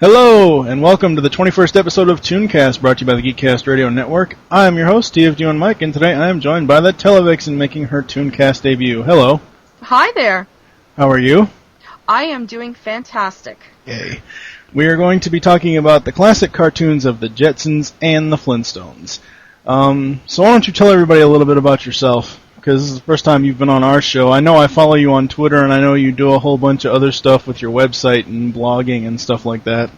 Hello, and welcome to the 21st episode of ToonCast, brought to you by the GeekCast Radio Network. I'm your host, TFG and Mike, and today I am joined by the Televixen making her ToonCast debut. Hello. Hi there. How are you? I am doing fantastic. Yay. We are going to be talking about the classic cartoons of the Jetsons and the Flintstones. So why don't you tell everybody a little bit about yourself? Because this is the first time you've been on our show. I know I follow you on Twitter, and I know you do a whole bunch of other stuff with your website and blogging and stuff like that.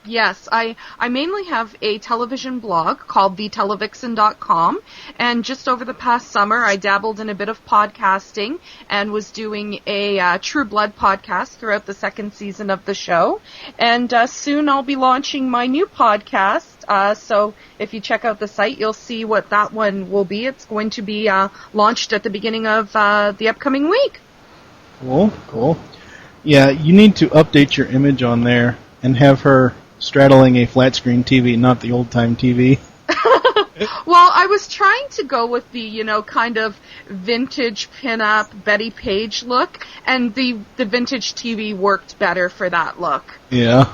Yes, I mainly have a television blog called thetelevixen.com, and just over the past summer I dabbled in a bit of podcasting and was doing a True Blood podcast throughout the second season of the show, and soon I'll be launching my new podcast, so if you check out the site you'll see what that one will be. It's going to be launched at the beginning of the upcoming week. Cool. Yeah, you need to update your image on there and have her straddling a flat-screen TV, not the old-time TV. Well, I was trying to go with the, kind of vintage pin-up Betty Page look, and the vintage TV worked better for that look. Yeah.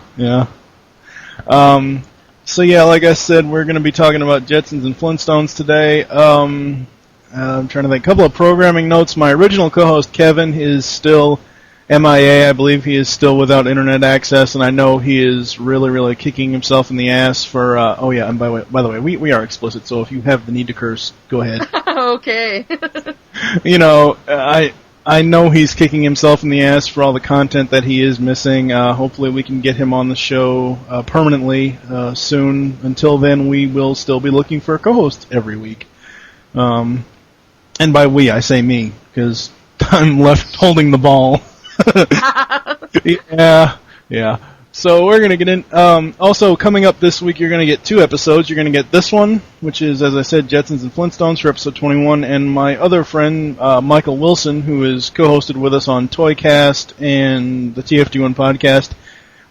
So yeah, like I said, we're going to be talking about Jetsons and Flintstones today. I'm trying to think. A couple of programming notes. My original co-host, Kevin, is still MIA. I believe he is still without internet access, and I know he is really, really kicking himself in the ass for, and by the way, we are explicit, so if you have the need to curse, go ahead. Okay. I know he's kicking himself in the ass for all the content that he is missing. Hopefully we can get him on the show permanently soon. Until then, we will still be looking for a co-host every week. And by we, I say me, because I'm left holding the ball. Yeah. So we're going to get in. Also, coming up this week, you're going to get two episodes. You're going to get this one, which is, as I said, Jetsons and Flintstones for episode 21, and my other friend, Michael Wilson, who is co-hosted with us on ToyCast and the TFG1 podcast.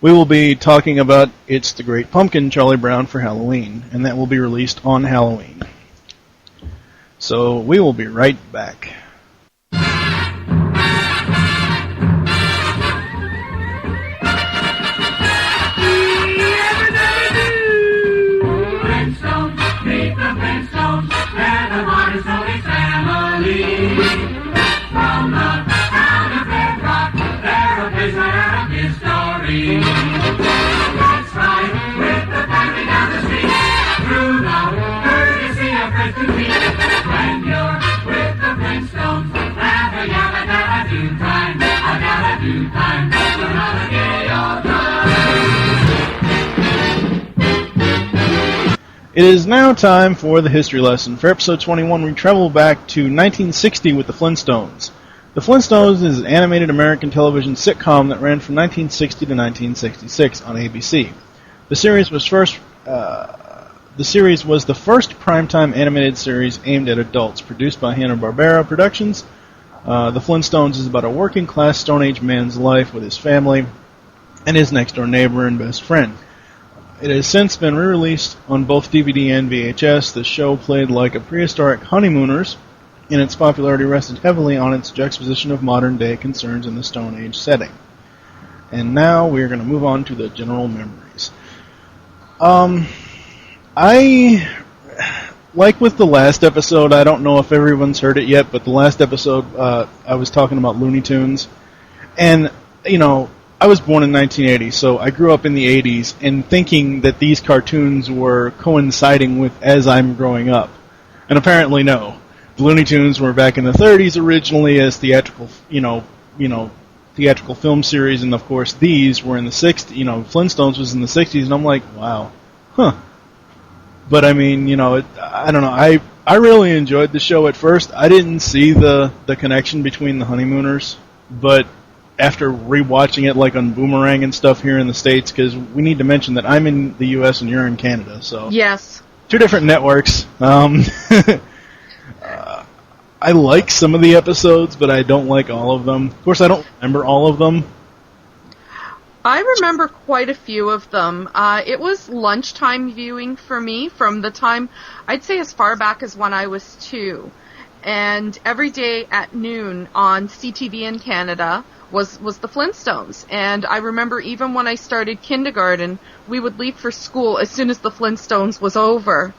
We will be talking about It's the Great Pumpkin, Charlie Brown, for Halloween, and that will be released on Halloween. So we will be right back. It is now time for the history lesson. For episode 21, we travel back to 1960 with the Flintstones. The Flintstones is an animated American television sitcom that ran from 1960 to 1966 on ABC. The series was the first primetime animated series aimed at adults, produced by Hanna-Barbera Productions. The Flintstones is about a working-class Stone Age man's life with his family and his next-door neighbor and best friend. It has since been re-released on both DVD and VHS. The show played like a prehistoric honeymooners, and its popularity rested heavily on its juxtaposition of modern-day concerns in the Stone Age setting. And now we're going to move on to the general memories. Like with the last episode, I don't know if everyone's heard it yet, but the last episode, I was talking about Looney Tunes. And, I was born in 1980, so I grew up in the 80s, and thinking that these cartoons were coinciding with as I'm growing up. And apparently no. The Looney Tunes were back in the 30s originally as theatrical, theatrical film series, and of course these were in the 60s, Flintstones was in the 60s, and I'm like, wow, But I mean, I don't know, I really enjoyed the show at first. I didn't see the connection between the honeymooners, but after rewatching it like on Boomerang and stuff here in the States, because we need to mention that I'm in the U.S. and you're in Canada, so yes, two different networks. I like some of the episodes, but I don't like all of them. Of course, I don't remember all of them. I remember quite a few of them. It was lunchtime viewing for me from the time, I'd say as far back as when I was 2. and every day at noon on CTV in Canada was the Flintstones. And I remember even when I started kindergarten, we would leave for school as soon as the Flintstones was over.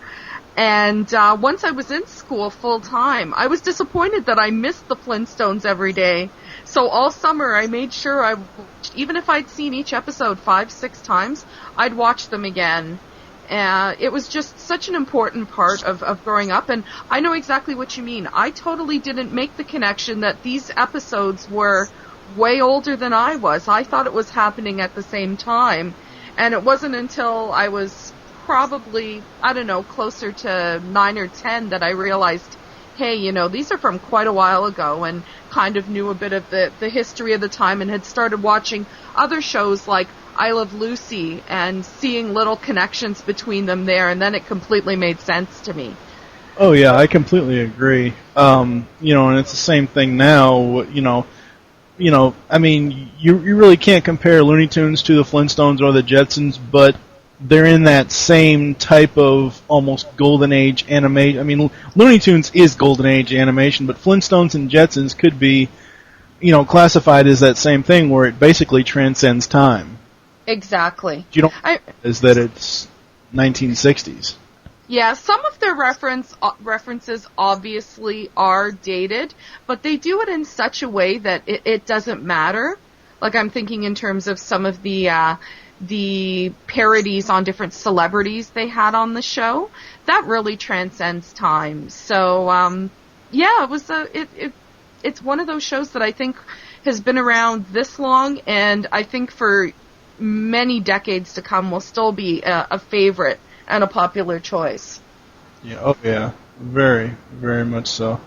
And once I was in school full time, I was disappointed that I missed the Flintstones every day. So all summer I made sure even if I'd seen each episode 5-6 times, I'd watch them again. It was just such an important part of growing up, and I know exactly what you mean. I totally didn't make the connection that these episodes were way older than I was. I thought it was happening at the same time, and it wasn't until I was probably, I don't know, closer to 9 or 10 that I realized, hey, these are from quite a while ago, and kind of knew a bit of the history of the time and had started watching other shows like I Love Lucy and seeing little connections between them there, and then it completely made sense to me. Oh yeah, I completely agree. And it's the same thing now. I mean, you really can't compare Looney Tunes to the Flintstones or the Jetsons, but they're in that same type of almost golden age animation. I mean, Looney Tunes is golden age animation, but Flintstones and Jetsons could be, classified as that same thing where it basically transcends time. Exactly. Is that it's 1960s. Yeah, some of their references obviously are dated, but they do it in such a way that it doesn't matter. Like, I'm thinking in terms of some of the parodies on different celebrities they had on the show. That really transcends time. So, it was it's one of those shows that I think has been around this long, and I think for many decades to come will still be a favorite and a popular choice. Yeah, oh yeah, very, very much so.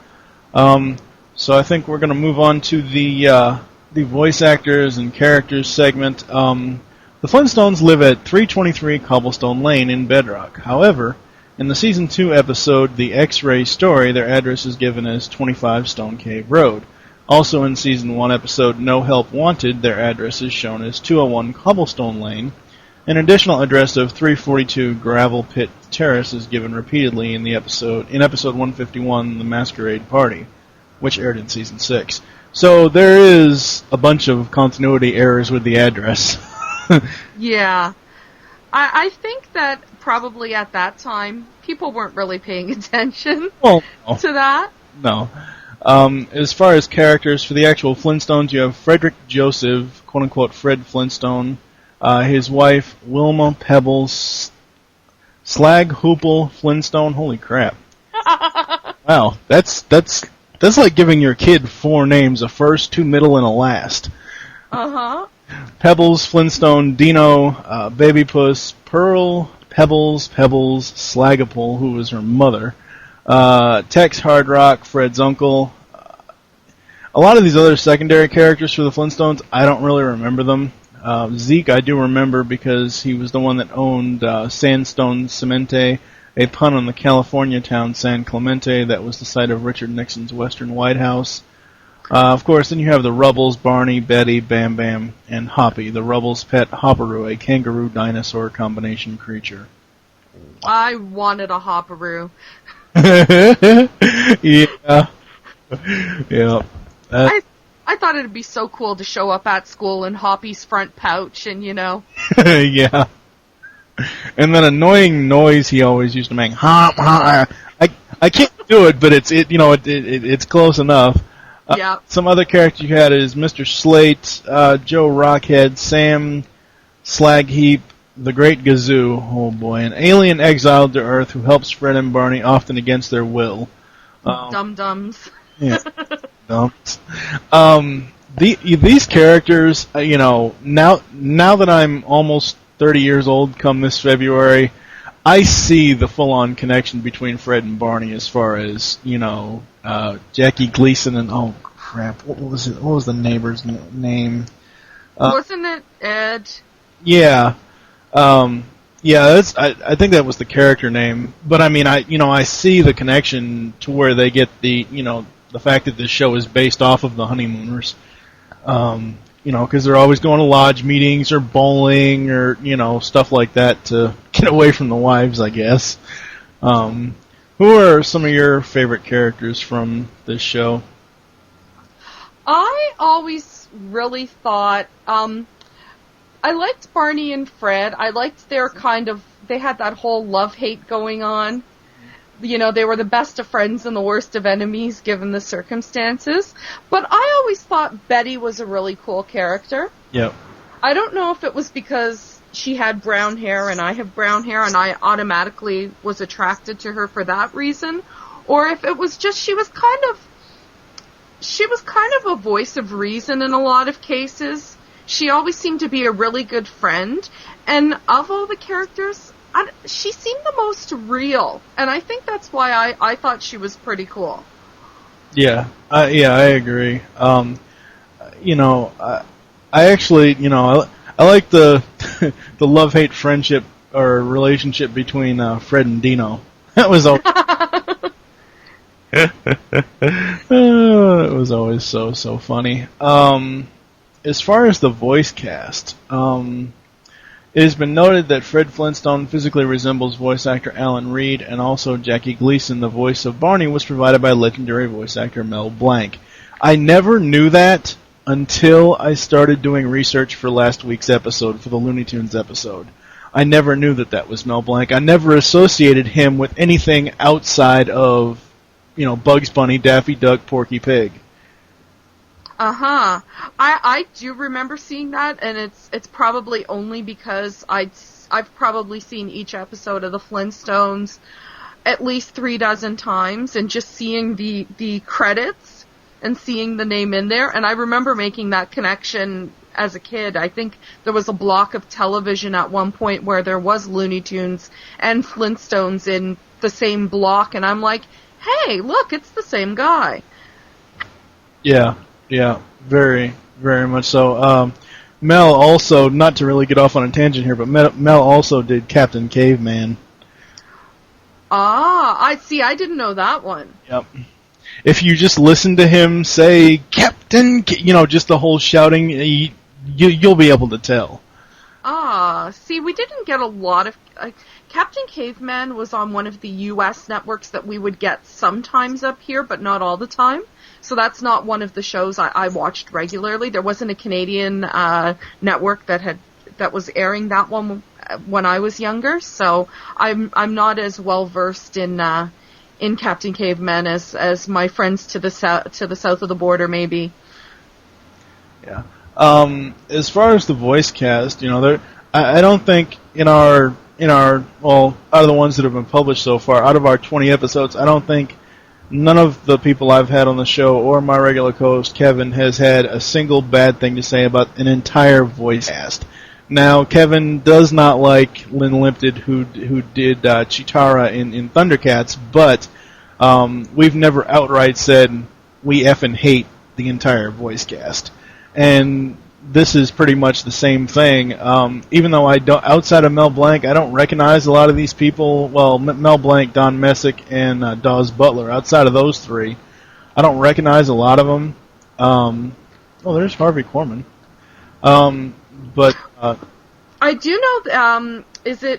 So I think we're going to move on to the voice actors and characters segment. The Flintstones live at 323 Cobblestone Lane in Bedrock. However, in the Season 2 episode, The X-Ray Story, their address is given as 25 Stone Cave Road. Also in Season 1 episode, No Help Wanted, their address is shown as 201 Cobblestone Lane. An additional address of 342 Gravel Pit Terrace is given repeatedly in episode 151, The Masquerade Party, which aired in Season 6. So there is a bunch of continuity errors with the address. Yeah. I think that probably at that time, people weren't really paying attention to that. No. As far as characters, for the actual Flintstones, you have Frederick Joseph, quote-unquote Fred Flintstone, his wife, Wilma Pebbles, Slag Hoople Flintstone. Holy crap. Wow, that's like giving your kid 4 names, a first, 2 middle, and a last. Uh-huh. Pebbles, Flintstone, Dino, Baby Puss, Pearl, Pebbles, Slagapole, who was her mother, Tex Hard Rock, Fred's uncle. A lot of these other secondary characters for the Flintstones, I don't really remember them. Zeke I do remember because he was the one that owned Sandstone Cemente, a pun on the California town San Clemente that was the site of Richard Nixon's Western White House. Of course, then you have the Rubbles, Barney, Betty, Bam Bam, and Hoppy, the Rubbles' pet Hopperoo, a kangaroo-dinosaur combination creature. I wanted a Hopperoo. Yeah. Yeah. I thought it'd be so cool to show up at school in Hoppy's front pouch and, Yeah. And that annoying noise he always used to make. Hop, hop. I can't do it, but it's close enough. Yeah. Some other characters you had is Mr. Slate, Joe Rockhead, Sam Slagheap, the Great Gazoo, oh boy, an alien exiled to Earth who helps Fred and Barney often against their will. Dum-dums. Yeah, dums. These characters, now that I'm almost 30 years old come this February, I see the full-on connection between Fred and Barney as far as, Jackie Gleason and, oh crap, what was it? What was the neighbor's name? Wasn't it Ed? Yeah. I think that was the character name. But I mean, I see the connection to where they get the fact that this show is based off of the Honeymooners. Because they're always going to lodge meetings or bowling or, stuff like that to get away from the wives, I guess. Who are some of your favorite characters from this show? I always really thought, I liked Barney and Fred. I liked their they had that whole love-hate going on. You know, they were the best of friends and the worst of enemies given the circumstances. But I always thought Betty was a really cool character. Yep. I don't know if it was because she had brown hair and I have brown hair and I automatically was attracted to her for that reason, or if it was just she was kind of a voice of reason in a lot of cases. She always seemed to be a really good friend, and of all the characters, she seemed the most real, and I think that's why I thought she was pretty cool. Yeah, I agree. I actually, I like the the love-hate friendship or relationship between Fred and Dino. That was all. It was always so funny. As far as the voice cast, it has been noted that Fred Flintstone physically resembles voice actor Alan Reed, and also Jackie Gleason, the voice of Barney, was provided by legendary voice actor Mel Blanc. I never knew that until I started doing research for last week's episode, for the Looney Tunes episode. I never knew that was Mel Blanc. I never associated him with anything outside of, Bugs Bunny, Daffy Duck, Porky Pig. Uh-huh. I do remember seeing that, and it's probably only because I've probably seen each episode of the Flintstones at least 36 times, and just seeing the credits and seeing the name in there, and I remember making that connection as a kid. I think there was a block of television at one point where there was Looney Tunes and Flintstones in the same block, and I'm like, hey, look, it's the same guy. Yeah, very, very much so. Mel also, not to really get off on a tangent here, but Mel also did Captain Caveman. I didn't know that one. Yep. If you just listen to him say, Captain, just the whole shouting, you'll be able to tell. We didn't get a lot of... Captain Caveman was on one of the U.S. networks that we would get sometimes up here, but not all the time. So that's not one of the shows I watched regularly. There wasn't a Canadian network that was airing that one when I was younger. So I'm not as well versed in Captain Caveman as my friends to the south of the border maybe. Yeah. As far as the voice cast, I don't think out of the ones that have been published so far, out of our 20 episodes, I don't think none of the people I've had on the show or my regular co-host Kevin has had a single bad thing to say about an entire voice cast. Now, Kevin does not like Lynn Limpton, who did Chitara in Thundercats, but we've never outright said we effing hate the entire voice cast. And this is pretty much the same thing. Even though I don't, outside of Mel Blanc, I don't recognize a lot of these people. Well, Mel Blanc, Don Messick, and Dawes Butler. Outside of those three, I don't recognize a lot of them. There's Harvey Korman. But I do know.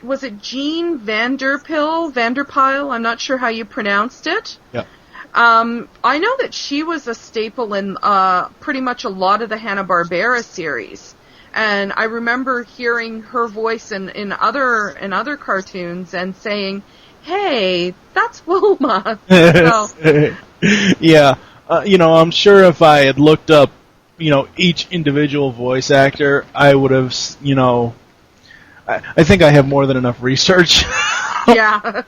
Was it Jean Vanderpyle? I'm not sure how you pronounced it. Yeah. I know that she was a staple in pretty much a lot of the Hanna-Barbera series, and I remember hearing her voice in other cartoons and saying, "Hey, that's Wilma." So, yeah, I'm sure if I had looked up, each individual voice actor, I would have, I think I have more than enough research. Yeah.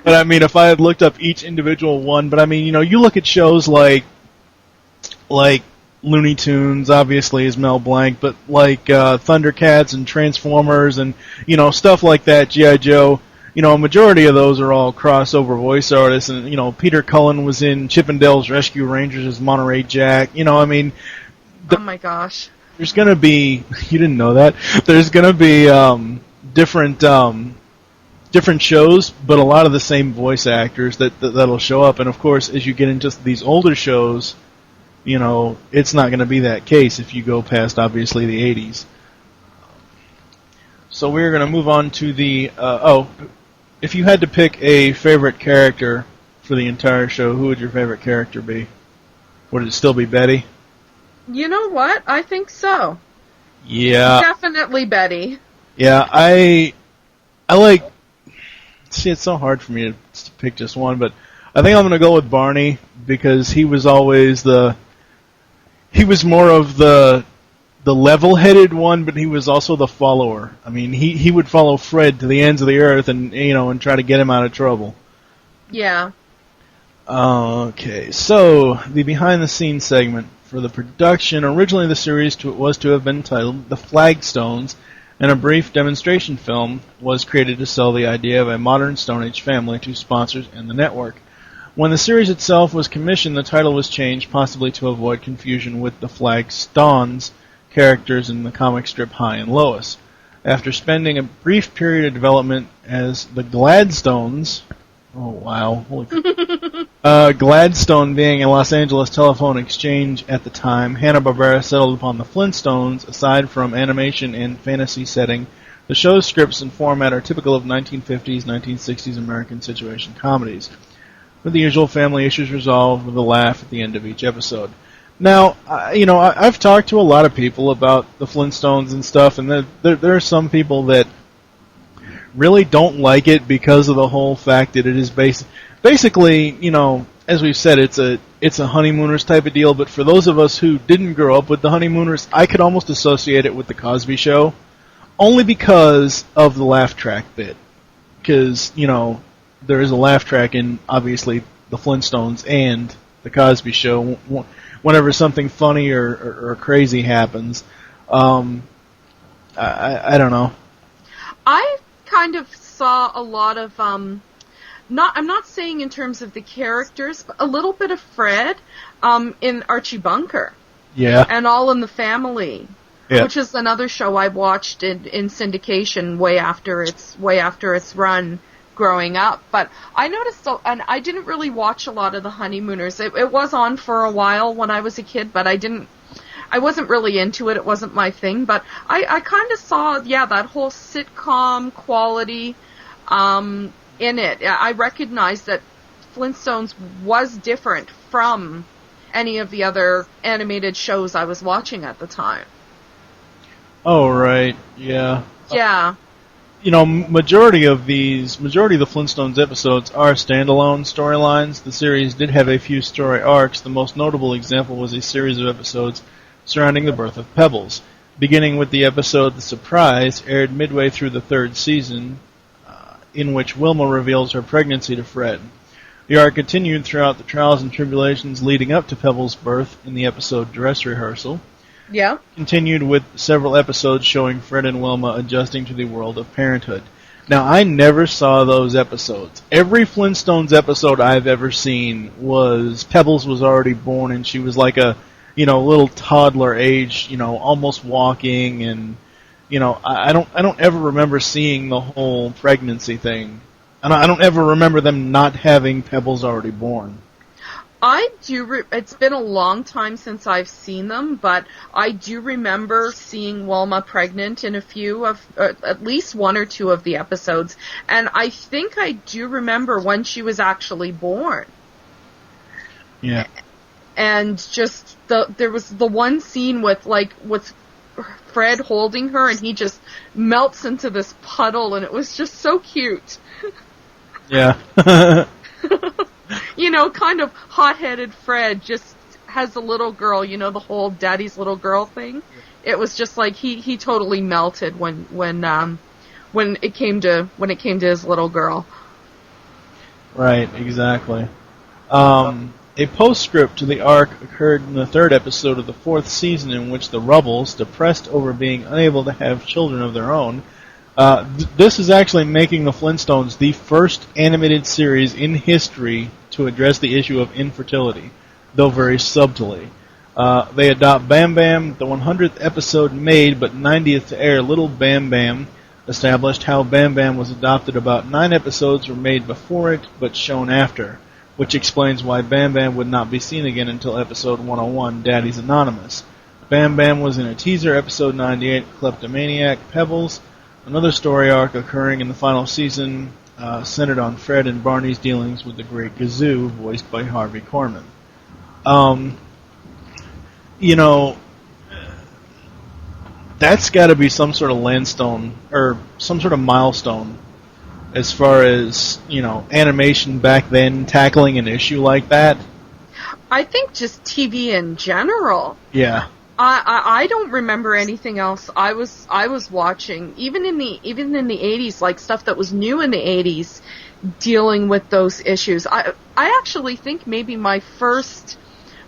But I mean, if I had looked up each individual one, but I mean, you look at shows like Looney Tunes, obviously is Mel Blanc, but like Thundercats and Transformers and stuff like that, G.I. Joe, a majority of those are all crossover voice artists, and Peter Cullen was in Chippendales Rescue Rangers as Monterey Jack. I mean, oh my gosh, there's gonna be you didn't know that there's gonna be different shows, but a lot of the same voice actors that'll show up. And of course, as you get into these older shows, it's not going to be that case if you go past, obviously, the 80s. So we're going to move on to the... If you had to pick a favorite character for the entire show, who would your favorite character be? Would it still be Betty? You know what? I think so. Yeah. Definitely Betty. Yeah, I like... See, it's so hard for me to pick just one, but I think I'm going to go with Barney, because he was always he was more of the level-headed one, but he was also the follower. I mean, he would follow Fred to the ends of the earth and try to get him out of trouble. Yeah. Okay, so the behind-the-scenes segment for the production. Originally, the series was to have been titled The Flagstones, and a brief demonstration film was created to sell the idea of a modern Stone Age family to sponsors and the network. When the series itself was commissioned, the title was changed, possibly to avoid confusion with the Flagstones characters in the comic strip High and Lois. After spending a brief period of development as the Gladstones, oh wow, holy Gladstone being a Los Angeles telephone exchange at the time, Hanna-Barbera settled upon the Flintstones. Aside from animation and fantasy setting, the show's scripts and format are typical of 1950s, 1960s American situation comedies, with the usual family issues resolved with a laugh at the end of each episode. Now, I've talked to a lot of people about the Flintstones and stuff, and there are some people that really don't like it because of the whole fact that it is basically, as we've said, it's a Honeymooners type of deal. But for those of us who didn't grow up with the Honeymooners, I could almost associate it with the Cosby Show, only because of the laugh track bit. Because there is a laugh track in obviously the Flintstones and the Cosby Show. Whenever something funny or crazy happens, I don't know. I kind of saw a lot of I'm not saying in terms of the characters, but a little bit of Fred in Archie Bunker. Yeah. And All in the Family. Yeah. Which is another show I watched in syndication way after its run growing up. But I noticed, and I didn't really watch a lot of the Honeymooners. It was on for a while when I was a kid, but I wasn't really into it. It wasn't my thing, but I kind of saw, that whole sitcom quality in it. I recognized that Flintstones was different from any of the other animated shows I was watching at the time. Oh, right. Yeah. Yeah. Majority of the Flintstones episodes are standalone storylines. The series did have a few story arcs. The most notable example was a series of episodes surrounding the birth of Pebbles, beginning with the episode The Surprise, aired midway through the third season, in which Wilma reveals her pregnancy to Fred. The arc continued throughout the trials and tribulations leading up to Pebbles' birth in the episode Dress Rehearsal. Yeah. Continued with several episodes showing Fred and Wilma adjusting to the world of parenthood. Now, I never saw those episodes. Every Flintstones episode I've ever seen was Pebbles was already born and she was like a little toddler age, almost walking, and I don't ever remember seeing the whole pregnancy thing, and I don't ever remember them not having Pebbles already born. I do. It's been a long time since I've seen them, but I do remember seeing Wilma pregnant in a few of, at least one or two of the episodes, and I think I do remember when she was actually born. Yeah. And just there was the one scene with Fred holding her, and he just melts into this puddle, and it was just so cute. Yeah. Kind of hot-headed Fred just has a little girl, the whole daddy's little girl thing. It was just like he totally melted when it came to his little girl. Right, exactly. A postscript to the arc occurred in the third episode of the fourth season, in which the Rubbles, depressed over being unable to have children of their own, this is actually making the Flintstones the first animated series in history to address the issue of infertility, though very subtly. They adopt Bam Bam, the 100th episode made but 90th to air. Little Bam Bam established how Bam Bam was adopted. About 9 episodes were made before it, but shown after, which explains why Bam Bam would not be seen again until episode 101, Daddy's Anonymous. Bam Bam was in a teaser, episode 98, Kleptomaniac Pebbles, another story arc occurring in the final season centered on Fred and Barney's dealings with the Great Gazoo, voiced by Harvey Korman. Um, you know, that's got to be some sort of landstone or some sort of milestone as far as, animation back then tackling an issue like that. I think just TV in general. Yeah. I don't remember anything else I was watching, even in the 80s, like stuff that was new in the 80s, dealing with those issues. I actually think maybe my first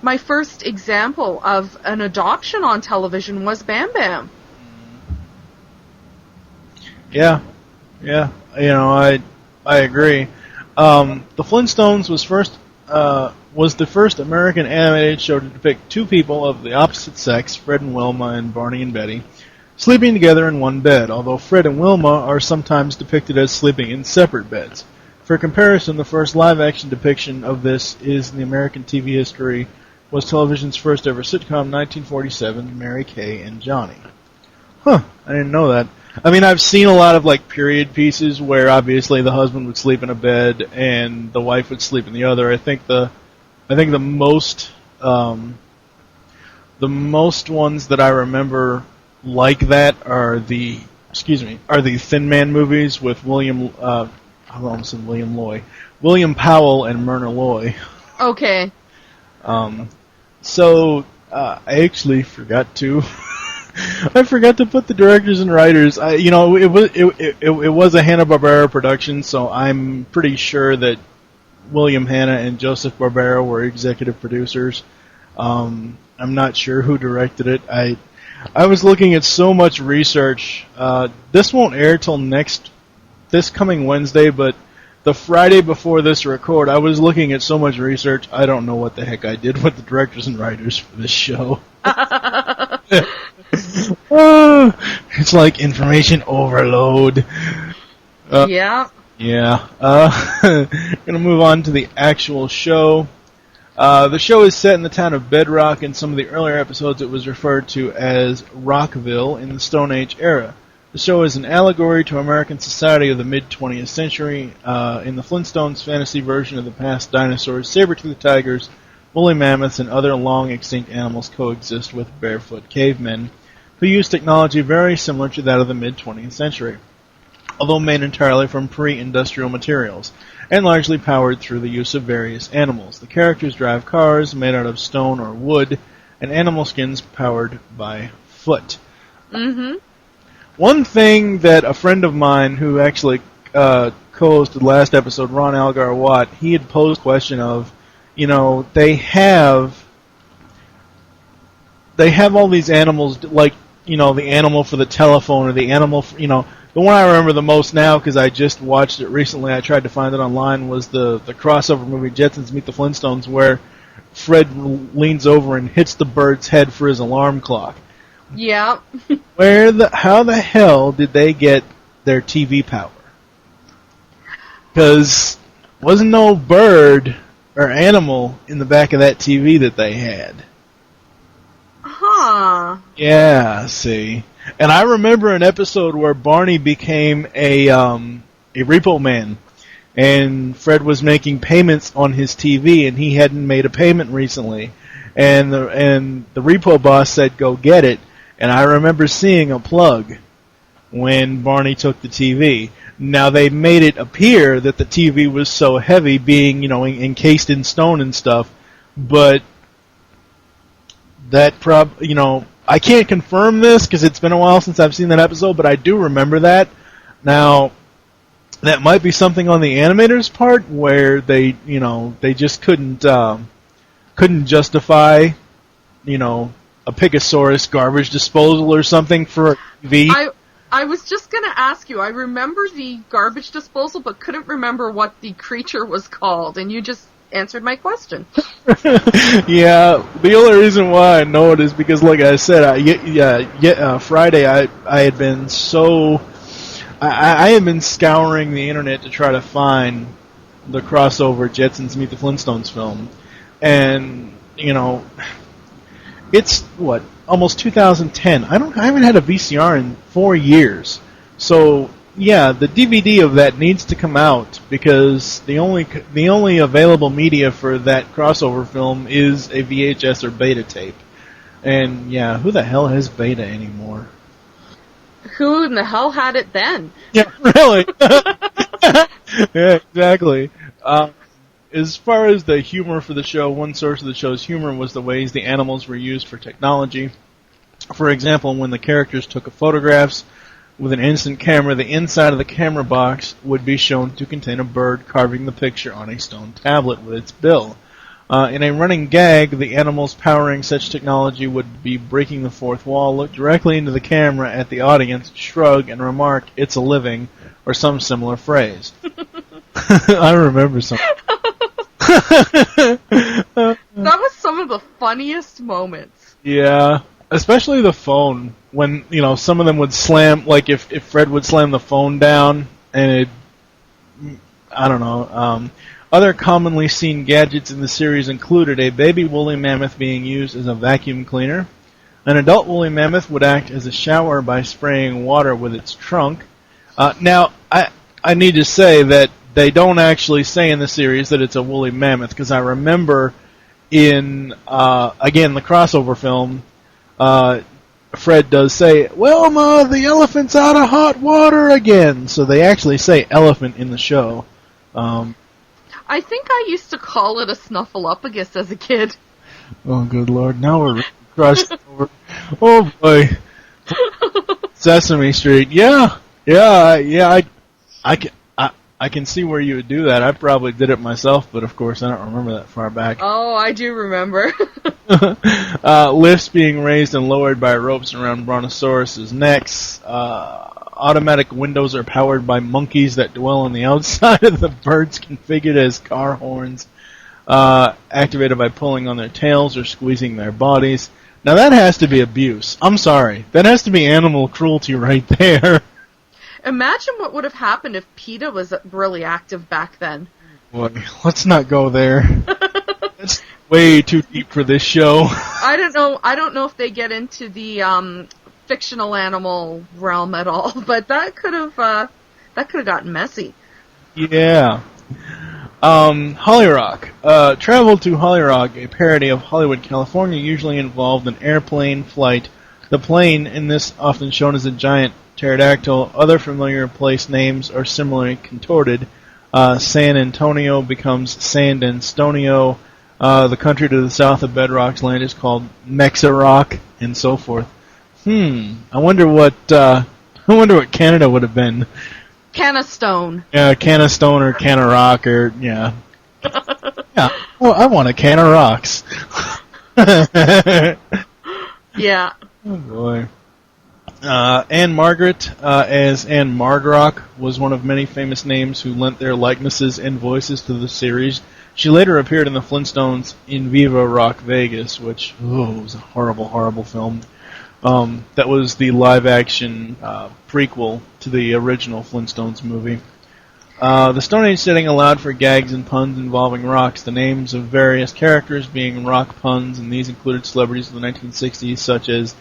example of an adoption on television was Bam Bam. Yeah, I agree. The Flintstones was the first American animated show to depict two people of the opposite sex, Fred and Wilma and Barney and Betty, sleeping together in one bed, although Fred and Wilma are sometimes depicted as sleeping in separate beds. For comparison, the first live-action depiction of this is in the American TV history was television's first ever sitcom, 1947, Mary Kay and Johnny. Huh, I didn't know that. I mean, I've seen a lot of period pieces where obviously the husband would sleep in a bed and the wife would sleep in the other. I think the most ones that I remember like that are the Thin Man movies with William Powell and Myrna Loy. Okay. So I actually forgot to. I forgot to put the directors and writers. It was a Hanna-Barbera production, so I'm pretty sure that William Hanna and Joseph Barbera were executive producers. I'm not sure who directed it. I was looking at so much research. This won't air till this coming Wednesday, but the Friday before this record, I was looking at so much research. I don't know what the heck I did with the directors and writers for this show. It's like information overload. Yeah. Yeah. Gonna move on to the actual show. The show is set in the town of Bedrock. In some of the earlier episodes, it was referred to as Rockville in the Stone Age era. The show is an allegory to American society of the mid-20th century. In the Flintstones fantasy version of the past, dinosaurs, saber-toothed tigers, woolly mammoths, and other long-extinct animals coexist with barefoot cavemen, who use technology very similar to that of the mid-20th century, although made entirely from pre-industrial materials, and largely powered through the use of various animals. The characters drive cars made out of stone or wood, and animal skins powered by foot. Mm-hmm. One thing that a friend of mine who actually co-hosted last episode, Ron Algar Watt, he had posed the question of, they have all these animals, like, the animal for the telephone or the animal, the one I remember the most now because I just watched it recently, I tried to find it online, was the crossover movie Jetsons Meet the Flintstones, where Fred leans over and hits the bird's head for his alarm clock. Yeah. How the hell did they get their TV power? Because wasn't no bird or animal in the back of that TV that they had. Huh. Yeah, see. And I remember an episode where Barney became a repo man, and Fred was making payments on his TV, and he hadn't made a payment recently, and the repo boss said, "Go get it." And I remember seeing a plug when Barney took the TV. Now, they made it appear that the TV was so heavy, being, encased in stone and stuff, but that I can't confirm this because it's been a while since I've seen that episode, but I do remember that. Now, that might be something on the animator's part where they just couldn't justify, a Picosaurus garbage disposal or something for a TV. I was just going to ask you, I remember the garbage disposal, but couldn't remember what the creature was called, and you just answered my question. Yeah, the only reason why I know it is because, like I said, Friday I had been I had been scouring the internet to try to find the crossover Jetsons Meet the Flintstones film, and it's almost 2010. I haven't had a VCR in 4 years, so yeah, the DVD of that needs to come out because the only available media for that crossover film is a VHS or beta tape. And yeah, who the hell has beta anymore? Who in the hell had it then? Yeah, really. Yeah, exactly. As far as the humor for the show, one source of the show's humor was the ways the animals were used for technology. For example, when the characters took photographs with an instant camera, the inside of the camera box would be shown to contain a bird carving the picture on a stone tablet with its bill. In a running gag, the animals powering such technology would be breaking the fourth wall, look directly into the camera at the audience, shrug, and remark, "It's a living," or some similar phrase. I remember something. That was some of the funniest moments. Yeah, especially the phone. When, some of them would slam, like if Fred would slam the phone down, and I don't know. Other commonly seen gadgets in the series included a baby woolly mammoth being used as a vacuum cleaner. An adult woolly mammoth would act as a shower by spraying water with its trunk. Now, I need to say that they don't actually say in the series that it's a woolly mammoth, because I remember in, again, the crossover film, Fred does say, "Wilma, the elephant's out of hot water again." So they actually say elephant in the show. I think I used to call it a snuffleupagus as a kid. Oh, good Lord. Now we're crossed over. Oh, boy. Sesame Street. Yeah. I can see where you would do that. I probably did it myself, but of course I don't remember that far back. Oh, I do remember. Lifts being raised and lowered by ropes around brontosaurus' necks. Automatic windows are powered by monkeys that dwell on the outside of the birds, configured as car horns, activated by pulling on their tails or squeezing their bodies. Now that has to be abuse. I'm sorry. That has to be animal cruelty right there. Imagine what would have happened if PETA was really active back then. Boy, let's not go there. That's way too deep for this show. I don't know if they get into the fictional animal realm at all, but that could have gotten messy. Yeah. Hollyrock. Travel to Hollyrock, a parody of Hollywood, California, usually involved an airplane flight. The plane, in this often shown as a giant pterodactyl. Other familiar place names are similarly contorted. San Antonio becomes San Anstonio. The country to the south of Bedrock's land is called Mexarock, and so forth. I wonder what Canada would have been. Canastone. Yeah, Canastone or Canarock or yeah. Yeah. Well, I want a can of rocks. Yeah. Oh boy. Anne Margaret, as Anne Margrock, was one of many famous names who lent their likenesses and voices to the series. She later appeared in the Flintstones in Viva Rock Vegas, which was a horrible, horrible film. That was the live-action prequel to the original Flintstones movie. The Stone Age setting allowed for gags and puns involving rocks, the names of various characters being rock puns, and these included celebrities of the 1960s such as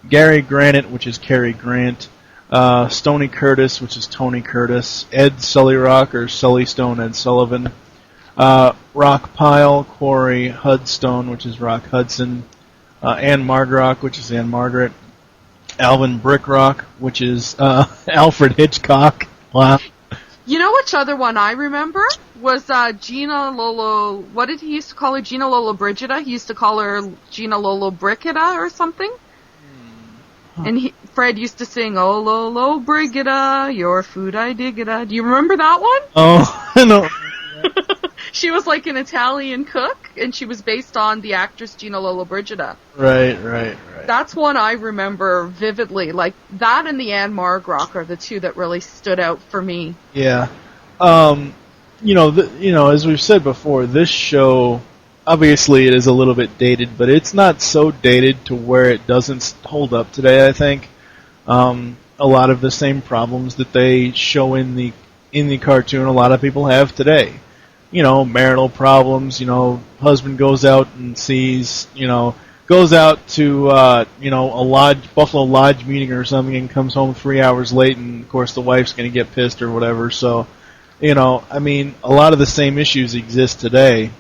Gary Granite, which is Cary Grant, Stoney Curtis, which is Tony Curtis, Ed Sully Rock, or Sully Stone Ed Sullivan, Rock Pile, Quarry Hudstone, which is Rock Hudson, Anne Margrock, which is Anne Margaret, Alvin Brickrock, which is Alfred Hitchcock. Wow. You know which other one I remember? Was Gina Lolo... What did he used to call her? Gina Lolo Brigida? He used to call her Gina Lolo Brickida or something? And Fred used to sing, "Oh, Lolo Brigida, your food I digida." Do you remember that one? Oh, no. She was like an Italian cook, and she was based on the actress Gina Lolo Brigida. Right. That's one I remember vividly. Like, that and the Anne Margrock are the two that really stood out for me. Yeah. As we've said before, this show, obviously it is a little bit dated, but it's not so dated to where it doesn't hold up today, I think. A lot of the same problems that they show in the cartoon, a lot of people have today. Marital problems, husband goes out and sees, goes out to a lodge, Buffalo Lodge meeting or something, and comes home 3 hours late, and of course the wife's going to get pissed or whatever. So, I mean, a lot of the same issues exist today.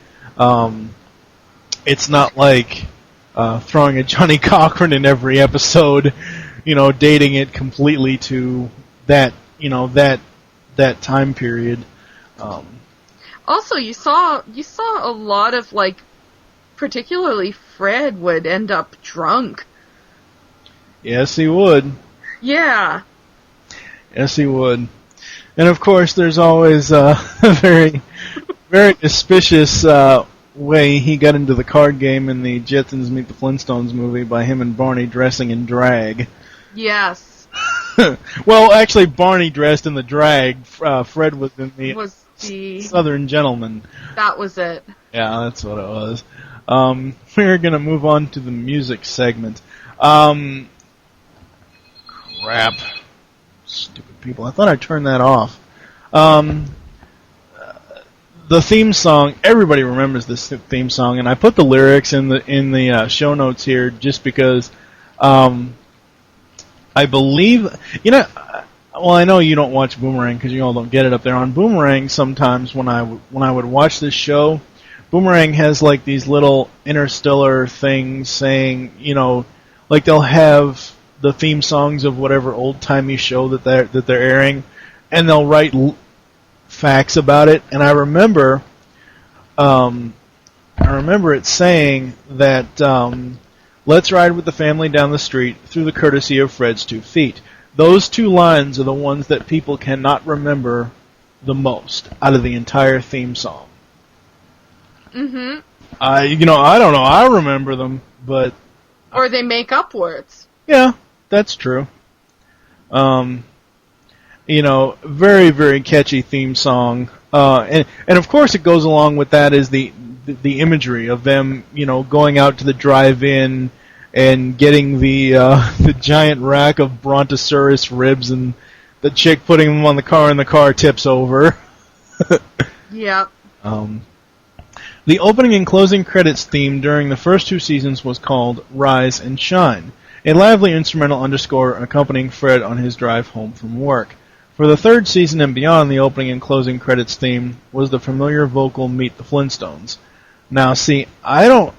It's not like throwing a Johnny Cochran in every episode, dating it completely to that time period. Also, you saw a lot of, like, particularly Fred would end up drunk. Yes, he would. Yeah. Yes, he would. And of course, there's always a very, very suspicious way he got into the card game in the Jetsons Meet the Flintstones movie by him and Barney dressing in drag. Yes. Well, actually, Barney dressed in the drag. Fred was in the Southern Gentleman. That was it. Yeah, that's what it was. We're going to move on to the music segment. Crap. Stupid people. I thought I turned that off. The theme song, everybody remembers this theme song, and I put the lyrics in the show notes here just because I believe, well, I know you don't watch Boomerang because you all don't get it up there. On Boomerang, sometimes when I would watch this show, Boomerang has like these little interstellar things saying, like they'll have the theme songs of whatever old-timey show that they're airing, and they'll write facts about it. And I remember it saying that let's ride with the family down the street through the courtesy of Fred's 2 feet. Those two lines are the ones that people cannot remember the most out of the entire theme song. Mm-hmm. I don't know. I remember them, but... Or they make up words. Yeah, that's true. Very, very catchy theme song. And of course it goes along with that is the imagery of them, going out to the drive-in and getting the giant rack of Brontosaurus ribs and the chick putting them on the car and the car tips over. Yep. The opening and closing credits theme during the first 2 seasons was called Rise and Shine, a lively instrumental underscore accompanying Fred on his drive home from work. For the 3rd season and beyond, the opening and closing credits theme was the familiar vocal Meet the Flintstones. Now, see, I don't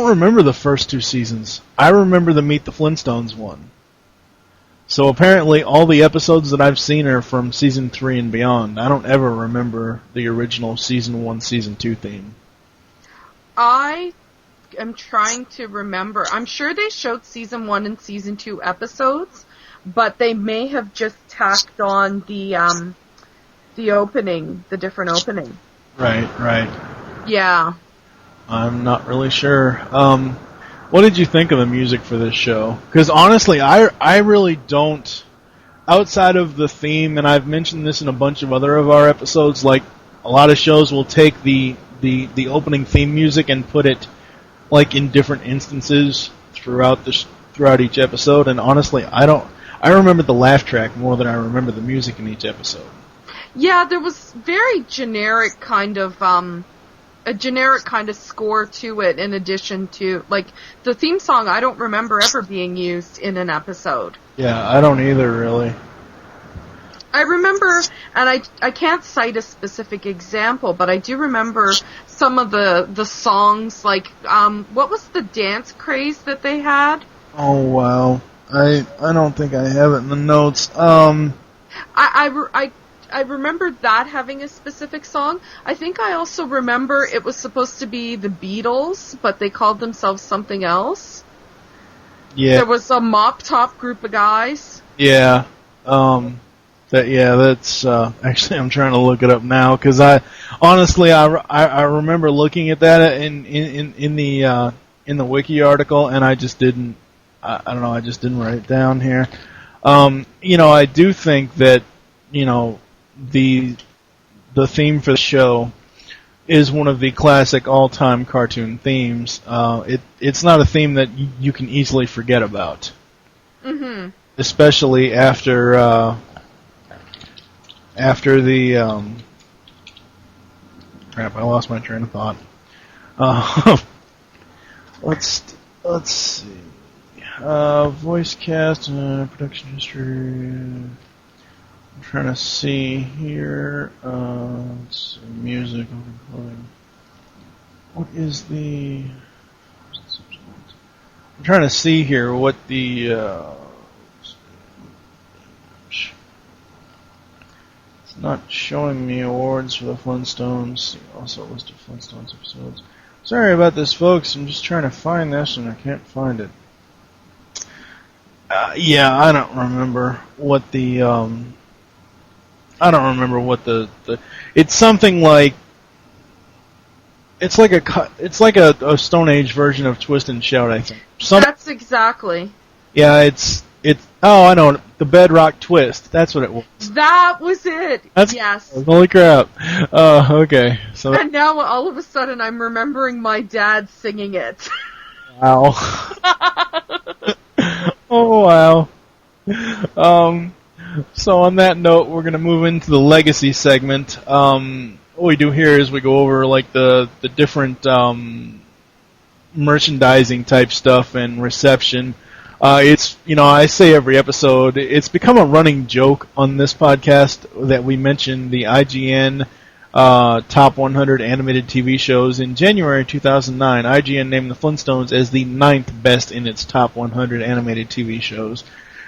remember the first 2 seasons. I remember the Meet the Flintstones one. So apparently all the episodes that I've seen are from season 3 and beyond. I don't ever remember the original season 1, season 2 theme. I am trying to remember. I'm sure they showed season 1 and season 2 episodes, but they may have just tacked on the opening, the different opening. Right. Yeah. I'm not really sure. What did you think of the music for this show? Because honestly, I really don't, outside of the theme, and I've mentioned this in a bunch of other of our episodes, like a lot of shows will take the opening theme music and put it like in different instances throughout each episode, and honestly, I remember the laugh track more than I remember the music in each episode. Yeah, there was very generic kind of score to it in addition to, like, the theme song I don't remember ever being used in an episode. Yeah, I don't either, really. I remember, and I can't cite a specific example, but I do remember some of the songs, like, what was the dance craze that they had? Oh, wow. I don't think I have it in the notes. I remember that having a specific song. I think I also remember it was supposed to be the Beatles, but they called themselves something else. Yeah. There was a Mop Top group of guys. Yeah. That's actually I'm trying to look it up now because I remember looking at that in the wiki article and I just didn't I don't know, I just didn't write it down here. I do think that the theme for the show is one of the classic all-time cartoon themes. It's not a theme that you can easily forget about. Mm-hmm. Especially after the crap, I lost my train of thought. let's see. Voice cast, production history. I'm trying to see here. Let's see, music, clothing. What is the... I'm trying to see here what the... it's not showing me awards for the Flintstones. Also a list of Flintstones episodes. Sorry about this, folks. I'm just trying to find this and I can't find it. Yeah, I don't remember what the it's something like it's like a Stone Age version of Twist and Shout, I think. That's exactly. Yeah, it's oh, I know, the Bedrock Twist. That's what it was. That was it. Yes. Holy crap. Okay. So and now all of a sudden I'm remembering my dad singing it. Wow. Oh, wow. So on that note, we're going to move into the legacy segment. What we do here is we go over like the different merchandising type stuff and reception. It's, I say every episode, it's become a running joke on this podcast that we mention the IGN Top 100 Animated TV Shows. In January 2009, IGN named the Flintstones as the 9th best in its Top 100 Animated TV Shows.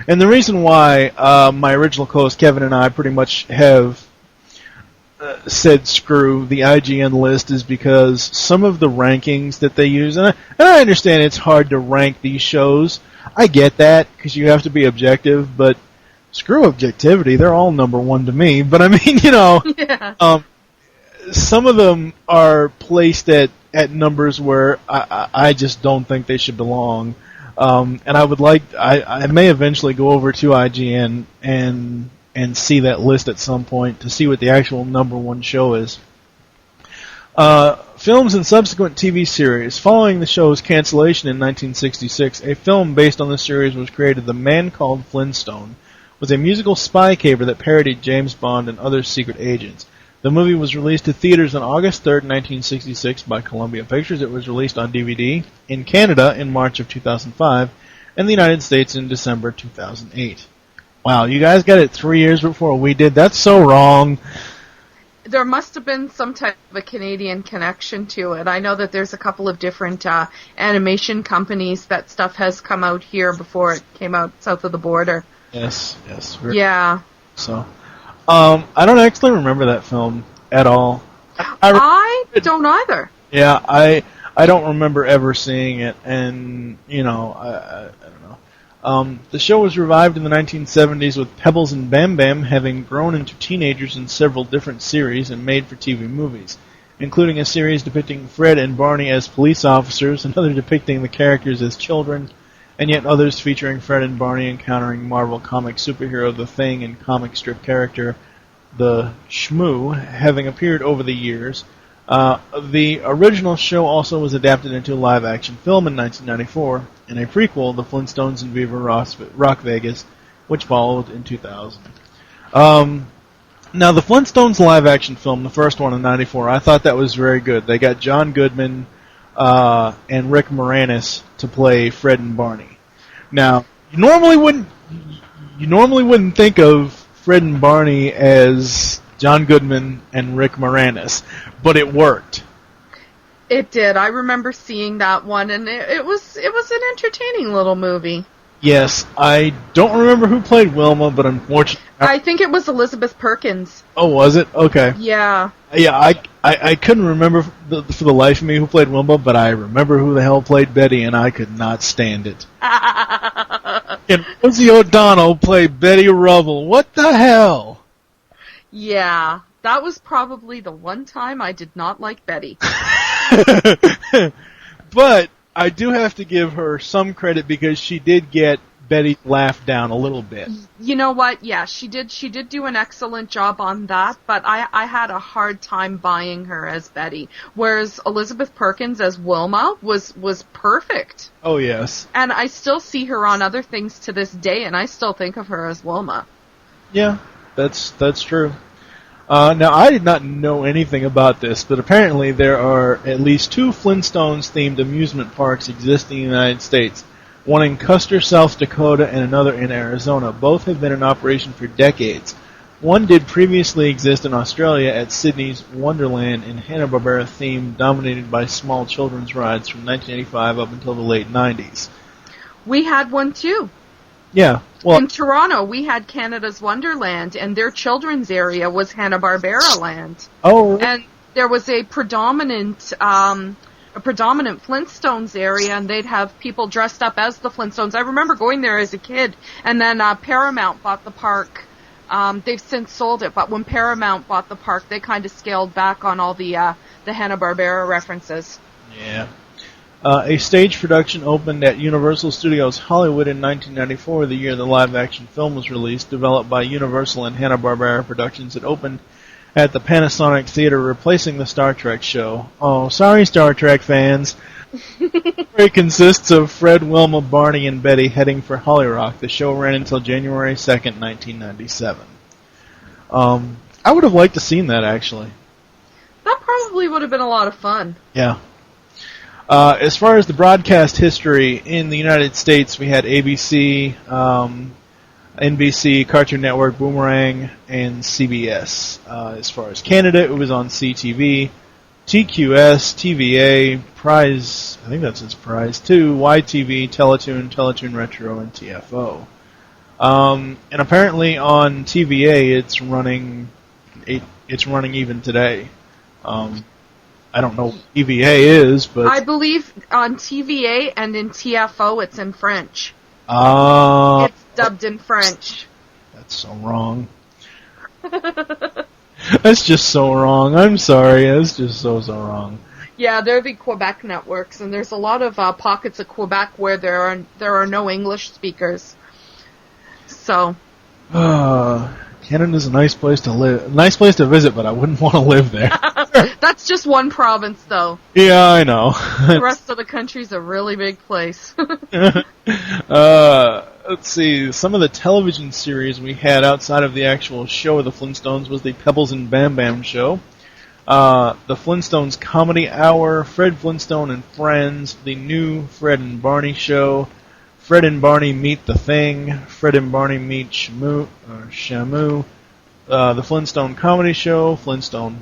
And the reason why my original co-host Kevin and I pretty much have said screw the IGN list is because some of the rankings that they use, and I understand it's hard to rank these shows. I get that, because you have to be objective, but screw objectivity. They're all number one to me. But I mean, Yeah. Some of them are placed at numbers where I just don't think they should belong. And I may eventually go over to IGN and see that list at some point to see what the actual number one show is. Films and subsequent TV series. Following the show's cancellation in 1966, a film based on the series was created. The Man Called Flintstone was a musical spy caper that parodied James Bond and other secret agents. The movie was released to theaters on August 3rd, 1966 by Columbia Pictures. It was released on DVD in Canada in March of 2005 and the United States in December 2008. Wow, you guys got it 3 years before we did. That's so wrong. There must have been some type of a Canadian connection to it. I know that there's a couple of different animation companies that stuff has come out here before it came out south of the border. Yes. Yeah. So, I don't actually remember that film at all. I don't either. Yeah, I don't remember ever seeing it, and, I don't know. The show was revived in the 1970s with Pebbles and Bam Bam having grown into teenagers in several different series and made-for-TV movies, including a series depicting Fred and Barney as police officers, another depicting the characters as children, and yet others featuring Fred and Barney encountering Marvel comic superhero The Thing and comic strip character The Shmoo, having appeared over the years. The original show also was adapted into a live-action film in 1994, and a prequel, The Flintstones in Viva Rock Vegas, which followed in 2000. Now, the Flintstones live-action film, the first one in 94, I thought that was very good. They got John Goodman and Rick Moranis to play Fred and Barney. Now, you normally wouldn't think of Fred and Barney as John Goodman and Rick Moranis, but it worked. It did. I remember seeing that one, and it was an entertaining little movie. Yes, I don't remember who played Wilma, but unfortunately... I think it was Elizabeth Perkins. Oh, was it? Okay. Yeah. Yeah, I couldn't remember for the life of me who played Wilma, but I remember who the hell played Betty, and I could not stand it. And Rosie O'Donnell played Betty Rubble. What the hell? Yeah, that was probably the one time I did not like Betty. But I do have to give her some credit because she did get Betty laughed down a little bit. You know what? Yeah, she did do an excellent job on that, but I had a hard time buying her as Betty, whereas Elizabeth Perkins as Wilma was perfect. Oh, yes. And I still see her on other things to this day, and I still think of her as Wilma. Yeah, that's true. Now, I did not know anything about this, but apparently there are at least 2 Flintstones-themed amusement parks existing in the United States. One in Custer, South Dakota, and another in Arizona. Both have been in operation for decades. One did previously exist in Australia at Sydney's Wonderland in Hanna-Barbera theme, dominated by small children's rides from 1985 up until the late 90s. We had one too. Yeah, well, in Toronto, we had Canada's Wonderland, and their children's area was Hanna-Barbera Land. oh, And there was a predominant Flintstones area, and they'd have people dressed up as the Flintstones. I remember going there as a kid, and then Paramount bought the park. They've since sold it, but when Paramount bought the park, they kind of scaled back on all the Hanna-Barbera references. yeah. A stage production opened at Universal Studios Hollywood in 1994, the year the live-action film was released, developed by Universal and Hanna-Barbera Productions. It opened at the Panasonic Theater, replacing the Star Trek show. Oh, sorry, Star Trek fans. It consists of Fred, Wilma, Barney, and Betty heading for Holyrock. The show ran until January 2nd, 1997. I would have liked to have seen that, actually. That probably would have been a lot of fun. Yeah. As far as the broadcast history in the United States, we had ABC, NBC, Cartoon Network, Boomerang, and CBS. As far as Canada, it was on CTV, TQS, TVA, Prize, I think that's its Prize 2, YTV, Teletoon, Teletoon Retro, and TFO. And apparently on TVA, it's running even today. I don't know what TVA is, but I believe on TVA and in TFO it's in French. It's dubbed in French. That's so wrong. That's just so wrong. I'm sorry. That's just so wrong. Yeah, they're the Quebec networks, and there's a lot of pockets of Quebec where there are no English speakers. So. Canada's a nice place to live, nice place to visit, but I wouldn't want to live there. That's just one province, though. Yeah, I know. The rest of the country's a really big place. Let's see. Some of the television series we had outside of the actual show of the Flintstones was the Pebbles and Bam Bam show, the Flintstones Comedy Hour, Fred Flintstone and Friends, the new Fred and Barney show, Fred and Barney Meet the Thing, Fred and Barney Meet Shamu, the Flintstone Comedy Show, Flintstone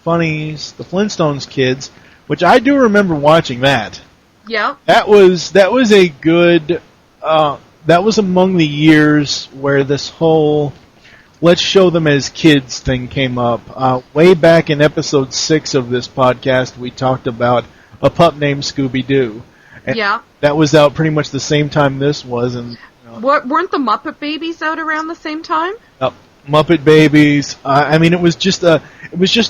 Funnies, the Flintstones Kids, which I do remember watching that. Yeah. That was a good, that was among the years where this whole let's show them as kids thing came up. Way back in episode 6 of this podcast, we talked about A Pup Named Scooby-Doo. And yeah. That was out pretty much the same time this was. And weren't the Muppet Babies out around the same time? Muppet Babies. I mean, it was just a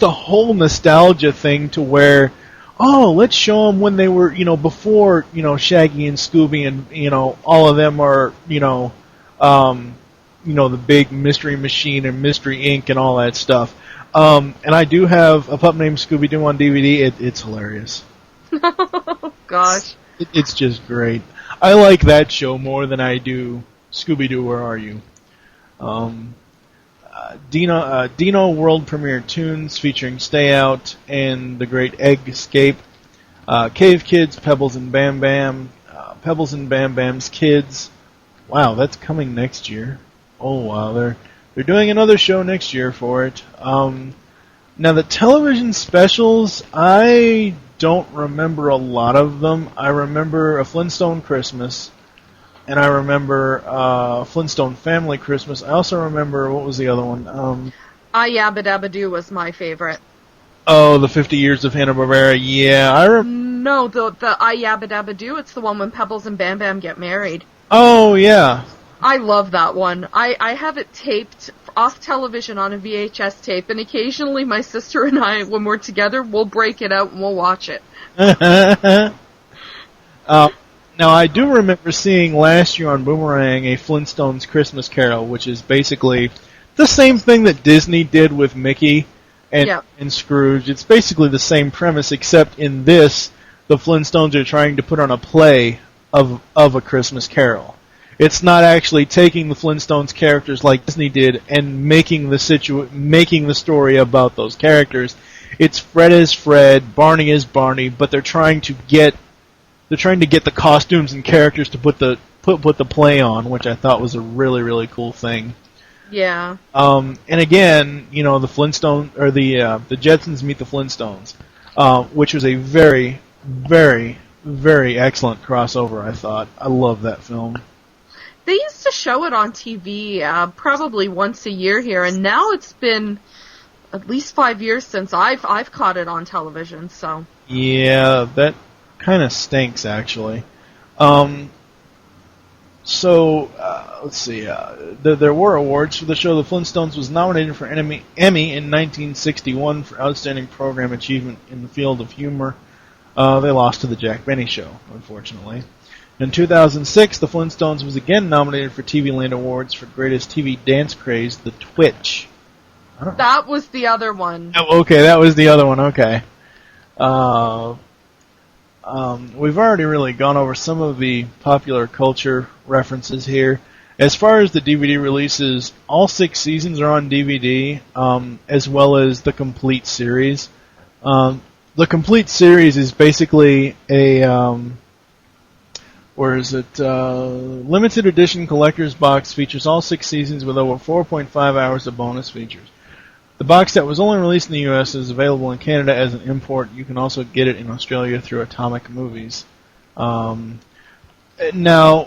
whole nostalgia thing to where, oh, let's show them when they were, before, Shaggy and Scooby and, all of them are, the big Mystery Machine and Mystery Inc. and all that stuff. And I do have A Pup Named Scooby-Doo on DVD. It's hilarious. Oh, gosh. It's just great. I like that show more than I do Scooby-Doo, Where Are You? Dino World Premiere Tunes featuring Stay Out and The Great Egg Escape. Cave Kids, Pebbles and Bam Bam. Pebbles and Bam Bam's Kids. Wow, that's coming next year. Oh, wow, they're doing another show next year for it. Now, the television specials, I don't remember a lot of them. I remember A Flintstone Christmas, and I remember Flintstone Family Christmas. I also remember, what was the other one? Yabba Dabba Doo was my favorite. Oh, the 50 Years of Hanna-Barbera. Yeah, No, the Yabba Dabba Doo, it's the one when Pebbles and Bam Bam get married. Oh, yeah. I love that one. I have it taped off television on a VHS tape, and occasionally my sister and I, when we're together, we'll break it out and we'll watch it. Now, I do remember seeing last year on Boomerang a Flintstones Christmas Carol, which is basically the same thing that Disney did with Mickey and Scrooge. It's basically the same premise, except in this, the Flintstones are trying to put on a play of A Christmas Carol. It's not actually taking the Flintstones characters like Disney did and making the story about those characters. It's Fred is Fred, Barney is Barney, but they're trying to get the costumes and characters to put the play on, which I thought was a really, really cool thing. Yeah. And again, the Flintstones or the Jetsons meet the Flintstones, which was a very, very, very excellent crossover. I thought. I love that film. They used to show it on TV probably once a year here, and now it's been at least 5 years since I've caught it on television. So yeah, that kind of stinks, actually. Let's see. There were awards for the show. The Flintstones was nominated for Emmy in 1961 for Outstanding Program Achievement in the Field of Humor. They lost to The Jack Benny Show, unfortunately. In 2006, the Flintstones was again nominated for TV Land Awards for Greatest TV Dance Craze, The Twitch. That was the other one. Oh, okay, that was the other one, okay. We've already really gone over some of the popular culture references here. As far as the DVD releases, all 6 seasons are on DVD, as well as the complete series. The complete series is basically a limited edition collector's box, features all 6 seasons with over 4.5 hours of bonus features. The box set was only released in the U.S. is available in Canada as an import. You can also get it in Australia through Atomic Movies. Now,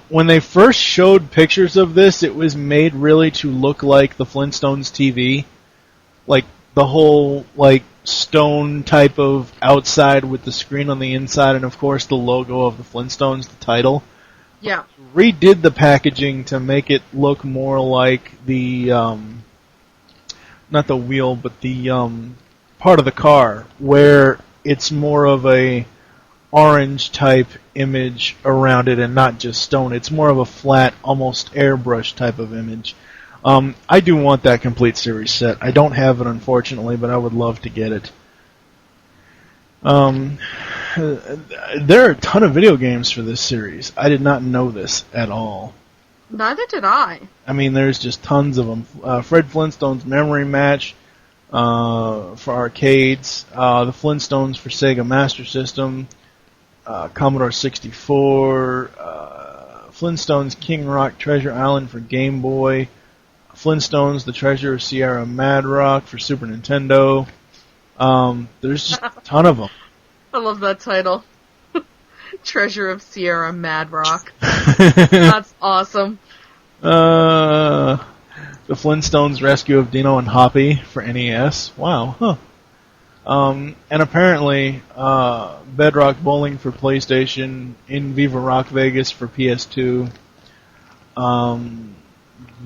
when they first showed pictures of this, it was made really to look like the Flintstones TV. Like, the whole, stone type of outside with the screen on the inside, and of course the logo of the Flintstones, the title. Yeah. Redid the packaging to make it look more like the, not the wheel, but the part of the car, where it's more of a orange type image around it and not just stone. It's more of a flat, almost airbrush type of image. I do want that complete series set. I don't have it, unfortunately, but I would love to get it. There are a ton of video games for this series. I did not know this at all. Neither did I. I mean, there's just tons of them. Fred Flintstone's Memory Match for arcades, the Flintstones for Sega Master System, Commodore 64, Flintstones King Rock Treasure Island for Game Boy, Flintstones The Treasure of Sierra Mad Rock for Super Nintendo. There's just a ton of them. I love that title. Treasure of Sierra Mad Rock. That's awesome. The Flintstones Rescue of Dino and Hoppy for NES. Wow, huh. And apparently, Bedrock Bowling for PlayStation, In Viva Rock Vegas for PS2.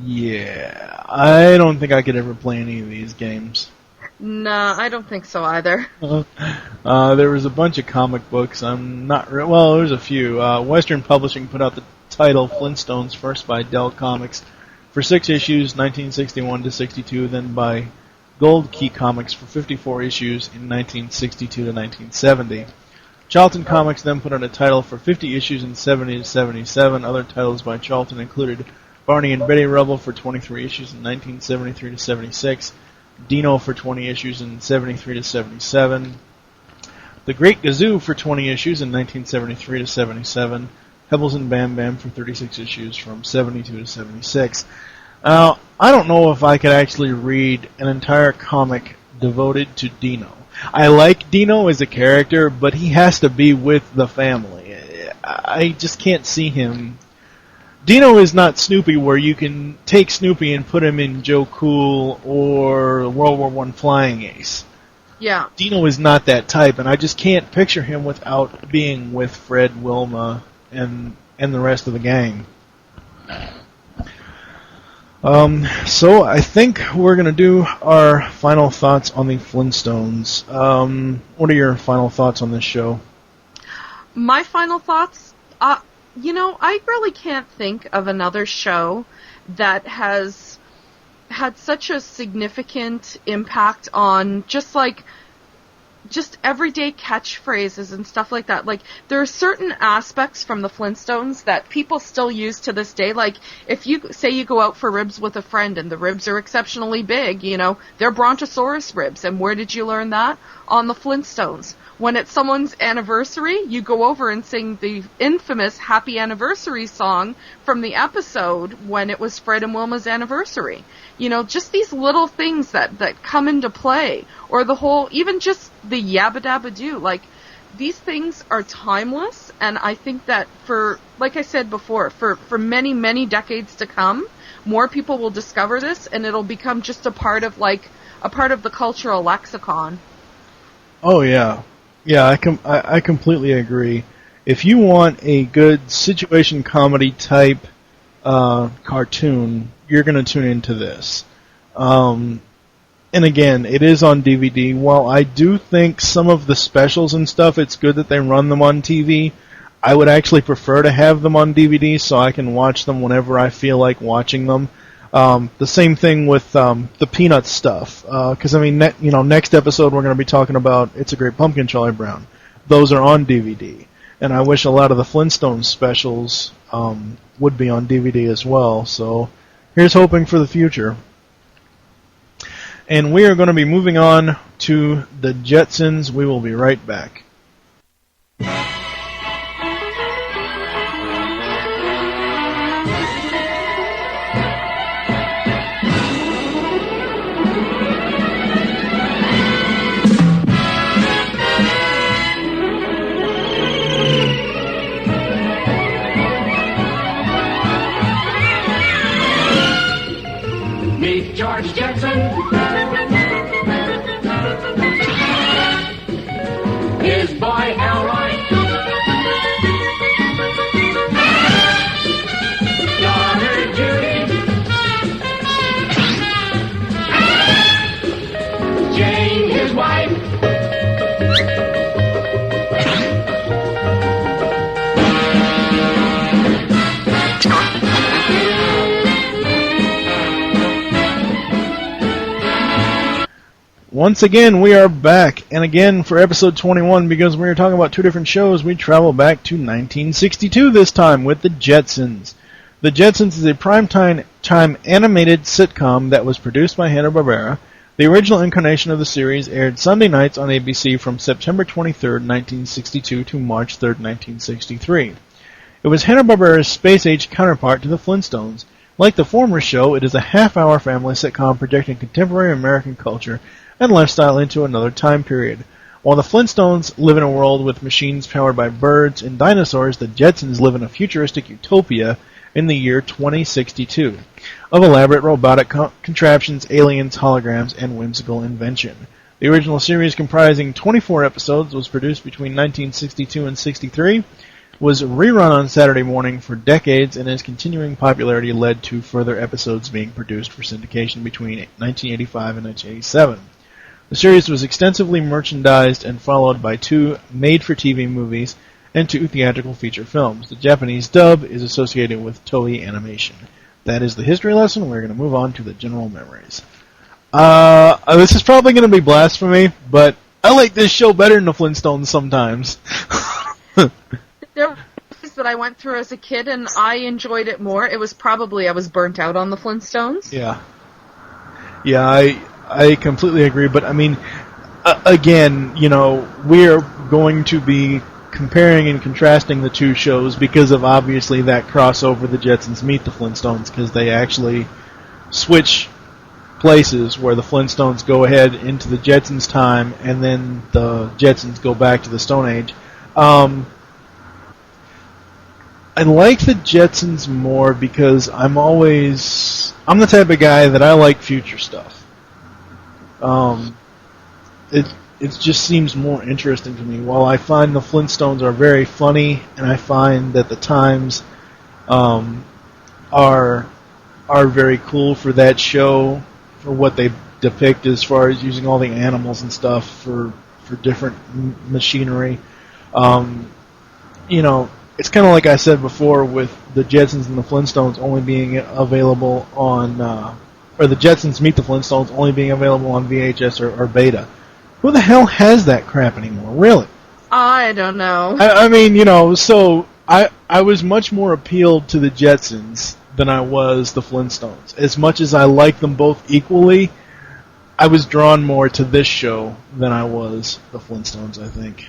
Yeah, I don't think I could ever play any of these games. Nah, I don't think so either. There was a bunch of comic books. There's a few. Western Publishing put out the title Flintstones, first by Dell Comics, for 6 issues, 1961 to 62, then by Gold Key Comics for 54 issues in 1962 to 1970. Charlton Comics then put out a title for 50 issues in 70 to 77. Other titles by Charlton included Barney and Betty Rubble for 23 issues in 1973 to 76. Dino for 20 issues in 73 to 77. The Great Gazoo for 20 issues in 1973 to 77. Pebbles and Bam Bam for 36 issues from 72 to 76. I don't know if I could actually read an entire comic devoted to Dino. I like Dino as a character, but he has to be with the family. I just can't see him. Dino is not Snoopy, where you can take Snoopy and put him in Joe Cool or World War I Flying Ace. Yeah. Dino is not that type, and I just can't picture him without being with Fred, Wilma, and the rest of the gang. So I think we're going to do our final thoughts on the Flintstones. What are your final thoughts on this show? My final thoughts? I really can't think of another show that has had such a significant impact on just, just everyday catchphrases and stuff like that. Like, there are certain aspects from the Flintstones that people still use to this day. Like, if you say you go out for ribs with a friend and the ribs are exceptionally big, you know, they're Brontosaurus ribs. And where did you learn that? On the Flintstones. When it's someone's anniversary, you go over and sing the infamous Happy Anniversary song from the episode when it was Fred and Wilma's anniversary. You know, just these little things that come into play. Or the whole, even just the Yabba Dabba Doo. Like, these things are timeless, and I think that for, like I said before, for many, many decades to come, more people will discover this, and it'll become just a part of the cultural lexicon. Oh, yeah. Yeah, I completely agree. If you want a good situation comedy type cartoon, you're going to tune into this. And again, it is on DVD. While I do think some of the specials and stuff, it's good that they run them on TV, I would actually prefer to have them on DVD so I can watch them whenever I feel like watching them. The same thing with the Peanuts stuff, because I mean, next episode we're going to be talking about It's a Great Pumpkin, Charlie Brown. Those are on DVD, and I wish a lot of the Flintstones specials would be on DVD as well. So here's hoping for the future. And we are going to be moving on to the Jetsons. We will be right back. Meet George Jetson. His boy Elroy. Daughter Judy. Jane, his wife. Once again, we are back, and again for episode 21, because we were talking about two different shows, we travel back to 1962 this time with the Jetsons. The Jetsons is a primetime animated sitcom that was produced by Hanna-Barbera. The original incarnation of the series aired Sunday nights on ABC from September 23, 1962 to March 3, 1963. It was Hanna-Barbera's space-age counterpart to the Flintstones. Like the former show, it is a half-hour family sitcom projecting contemporary American culture and lifestyle into another time period. While the Flintstones live in a world with machines powered by birds and dinosaurs, the Jetsons live in a futuristic utopia in the year 2062 of elaborate robotic contraptions, aliens, holograms, and whimsical invention. The original series, comprising 24 episodes, was produced between 1962 and 63, was rerun on Saturday morning for decades, and its continuing popularity led to further episodes being produced for syndication between 1985 and 1987. The series was extensively merchandised and followed by 2 made-for-TV movies and 2 theatrical feature films. The Japanese dub is associated with Toei Animation. That is the history lesson. We're going to move on to the general memories. This is probably going to be blasphemy, but I like this show better than the Flintstones sometimes. There were things that I went through as a kid, and I enjoyed it more. It was probably I was burnt out on the Flintstones. Yeah. Yeah, I completely agree, but I mean, again, we're going to be comparing and contrasting the two shows because of obviously that crossover, the Jetsons meet the Flintstones, because they actually switch places where the Flintstones go ahead into the Jetsons' time, and then the Jetsons go back to the Stone Age. I like the Jetsons more because I'm the type of guy that I like future stuff. It just seems more interesting to me. While I find the Flintstones are very funny, and I find that the times are very cool for that show, for what they depict as far as using all the animals and stuff for different machinery. It's kind of like I said before with the Jetsons and the Flintstones only being available on, or the Jetsons Meet the Flintstones only being available on VHS or Beta. Who the hell has that crap anymore? Really? I don't know. I mean, so I was much more appealed to the Jetsons than I was the Flintstones. As much as I like them both equally, I was drawn more to this show than I was the Flintstones, I think.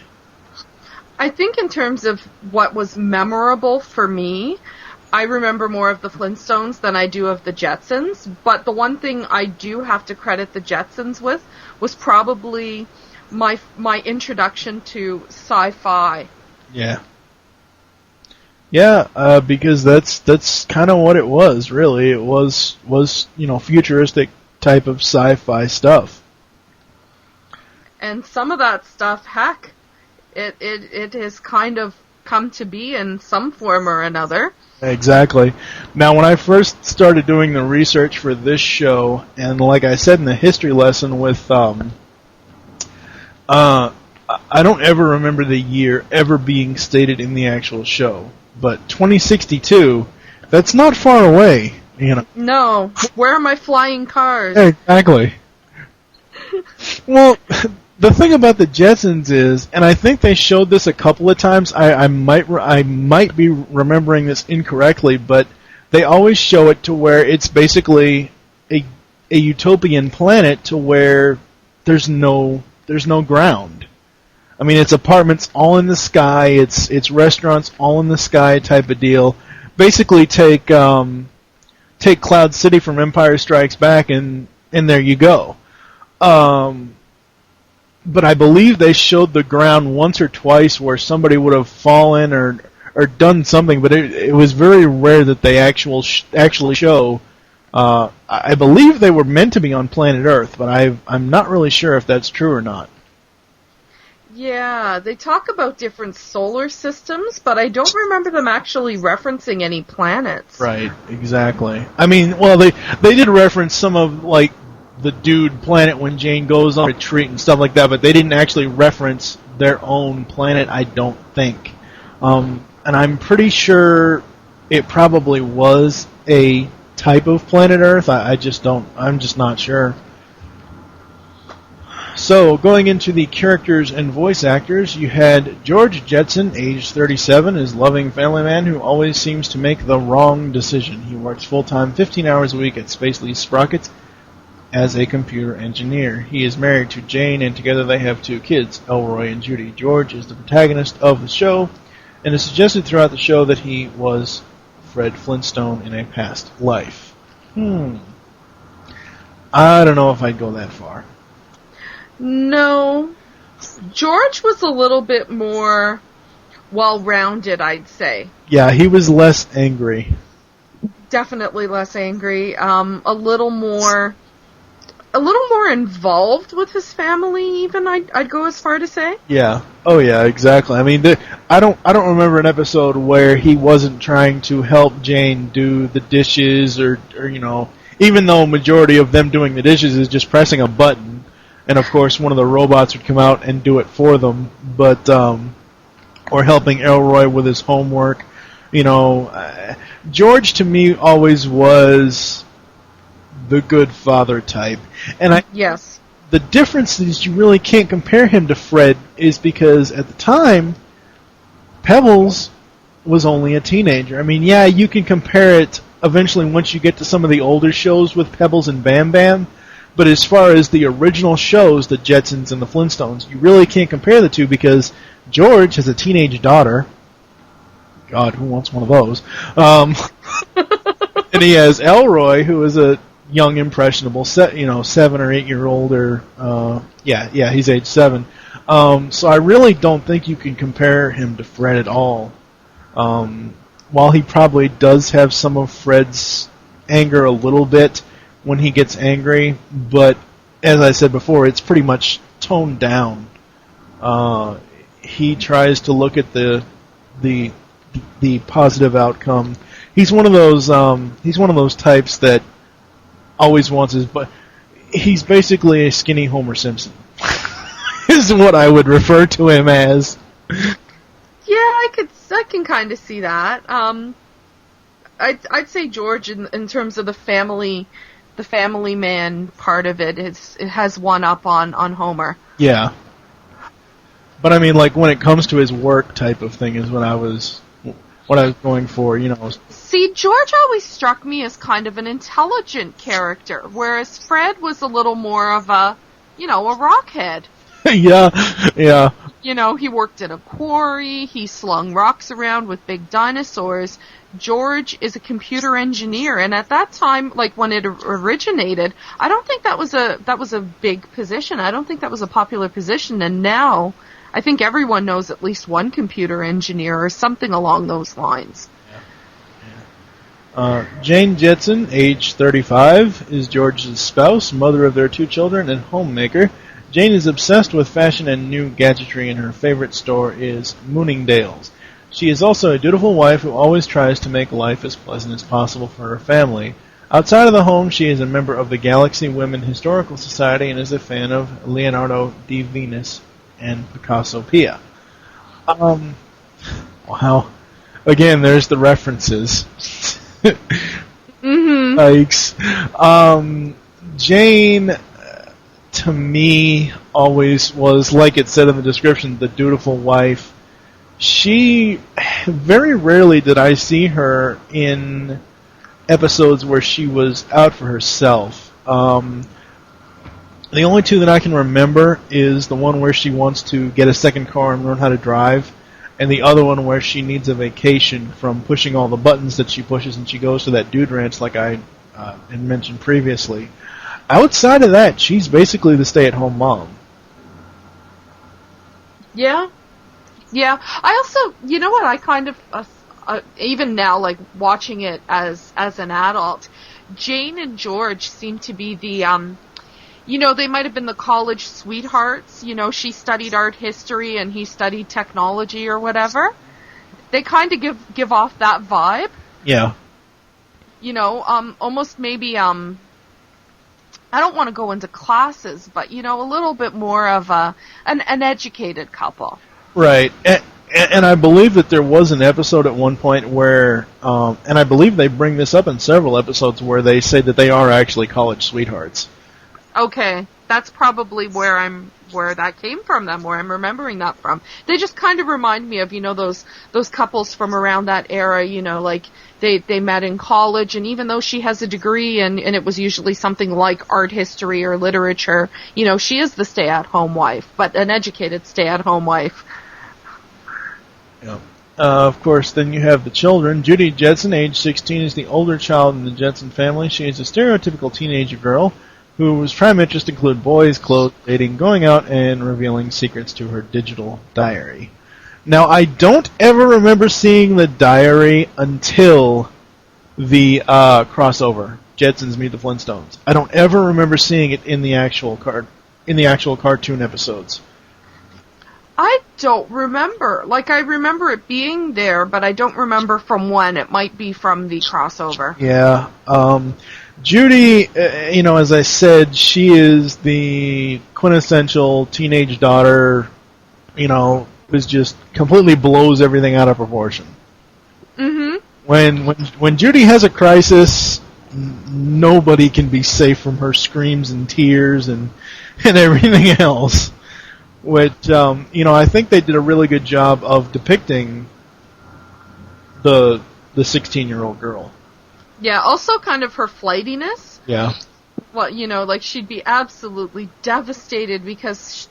I think in terms of what was memorable for me, I remember more of the Flintstones than I do of the Jetsons, but the one thing I do have to credit the Jetsons with was probably my introduction to sci-fi. Yeah. Yeah, because that's kind of what it was, really. It was futuristic type of sci-fi stuff. And some of that stuff, heck, it has kind of come to be in some form or another. Exactly. Now, when I first started doing the research for this show, and like I said in the history lesson with, I don't ever remember the year ever being stated in the actual show, but 2062, that's not far away, No, where are my flying cars? Exactly. Well, the thing about the Jetsons is, and I think they showed this a couple of times. I might be remembering this incorrectly, but they always show it to where it's basically a utopian planet to where there's no ground. I mean, it's apartments all in the sky. It's restaurants all in the sky type of deal. Basically, take Cloud City from Empire Strikes Back, and there you go. But I believe they showed the ground once or twice where somebody would have fallen or done something, but it was very rare that they actually show. I believe they were meant to be on planet Earth, but I'm not really sure if that's true or not. Yeah, they talk about different solar systems, but I don't remember them actually referencing any planets. Right, exactly. I mean, well, they did reference some of, like, the dude planet when Jane goes on retreat and stuff like that, but they didn't actually reference their own planet, I don't think. And I'm pretty sure it probably was a type of planet Earth. I'm just not sure. So, going into the characters and voice actors, you had George Jetson, age 37, is loving family man who always seems to make the wrong decision. He works full-time 15 hours a week at Spacely Sprockets as a computer engineer. He is married to Jane, and together they have 2 kids, Elroy and Judy. George is the protagonist of the show, and is suggested throughout the show that he was Fred Flintstone in a past life. I don't know if I'd go that far. No. George was a little bit more well-rounded, I'd say. Yeah, he was less angry. Definitely less angry. A little more involved with his family, even I'd go as far to say. Yeah. Oh yeah, exactly. I mean, I don't remember an episode where he wasn't trying to help Jane do the dishes or even though majority of them doing the dishes is just pressing a button. And of course, one of the robots would come out and do it for them, but or helping Elroy with his homework. George to me always was the good father type, and yes. The difference is you really can't compare him to Fred is because at the time, Pebbles was only a teenager. I mean, yeah, you can compare it eventually once you get to some of the older shows with Pebbles and Bam Bam. But as far as the original shows, the Jetsons and the Flintstones, you really can't compare the two because George has a teenage daughter. God, who wants one of those? And he has Elroy, who is a young, impressionable, 7 or 8 year old, or he's age 7. So I really don't think you can compare him to Fred at all. While he probably does have some of Fred's anger a little bit when he gets angry, but as I said before, it's pretty much toned down. He tries to look at the positive outcome. He's one of those types that always wants his, but he's basically a skinny Homer Simpson. Is what I would refer to him as. Yeah, I can kind of see that. I'd say George in terms of the family the family man part of it has one up on Homer. Yeah. But I mean, like, when it comes to his work type of thing is what I was going for, you know. See, George always struck me as kind of an intelligent character, whereas Fred was a little more of a rockhead. Yeah. You know, he worked at a quarry, he slung rocks around with big dinosaurs. George is a computer engineer, and at that time, like when it originated, I don't think that was a big position. I don't think that was a popular position, and now I think everyone knows at least one computer engineer or something along those lines. Jane Jetson, age 35, is George's spouse, mother of their 2 children, and homemaker. Jane is obsessed with fashion and new gadgetry, and her favorite store is Mooningdale's. She is also a dutiful wife who always tries to make life as pleasant as possible for her family. Outside of the home, she is a member of the Galaxy Women Historical Society and is a fan of Leonardo da Vinci and Picasso Pia. Wow. Again, there's the references. Mm-hmm. Yikes. Jane, to me, always was, like it said in the description, the dutiful wife. She, very rarely did I see her in episodes where she was out for herself. The only 2 that I can remember is the one where she wants to get a second car and learn how to drive, and the other one where she needs a vacation from pushing all the buttons that she pushes, and she goes to that dude ranch like I had mentioned previously. Outside of that, she's basically the stay-at-home mom. Yeah. I also, you know what, I kind of, even now, like, watching it as an adult, Jane and George seem to be the, they might have been the college sweethearts. You know, she studied art history and he studied technology or whatever. They kind of give off that vibe. Yeah. You know, almost maybe, I don't want to go into classes, but, a little bit more of an educated couple. Right. And I believe that there was an episode at one point where, and I believe they bring this up in several episodes where they say that they are actually college sweethearts. Okay, that's probably where that came from then, where I'm remembering that from. They just kind of remind me of, those couples from around that era, like they met in college, and even though she has a degree and it was usually something like art history or literature, she is the stay-at-home wife, but an educated stay-at-home wife. Yeah. Of course, then you have the children. Judy Jetson, age 16, is the older child in the Jetson family. She is a stereotypical teenager girl whose prime interests include boys, clothes, dating, going out, and revealing secrets to her digital diary. Now, I don't ever remember seeing the diary until the crossover, Jetsons Meet the Flintstones. I don't ever remember seeing it in the actual cartoon episodes. I don't remember. Like, I remember it being there, but I don't remember from when. It might be from the crossover. Yeah. Judy, as I said, she is the quintessential teenage daughter, who just completely blows everything out of proportion. Mm-hmm. When Judy has a crisis, nobody can be safe from her screams and tears and everything else. Which, I think they did a really good job of depicting the 16-year-old girl. Yeah, also kind of her flightiness. Yeah. Well, like she'd be absolutely devastated because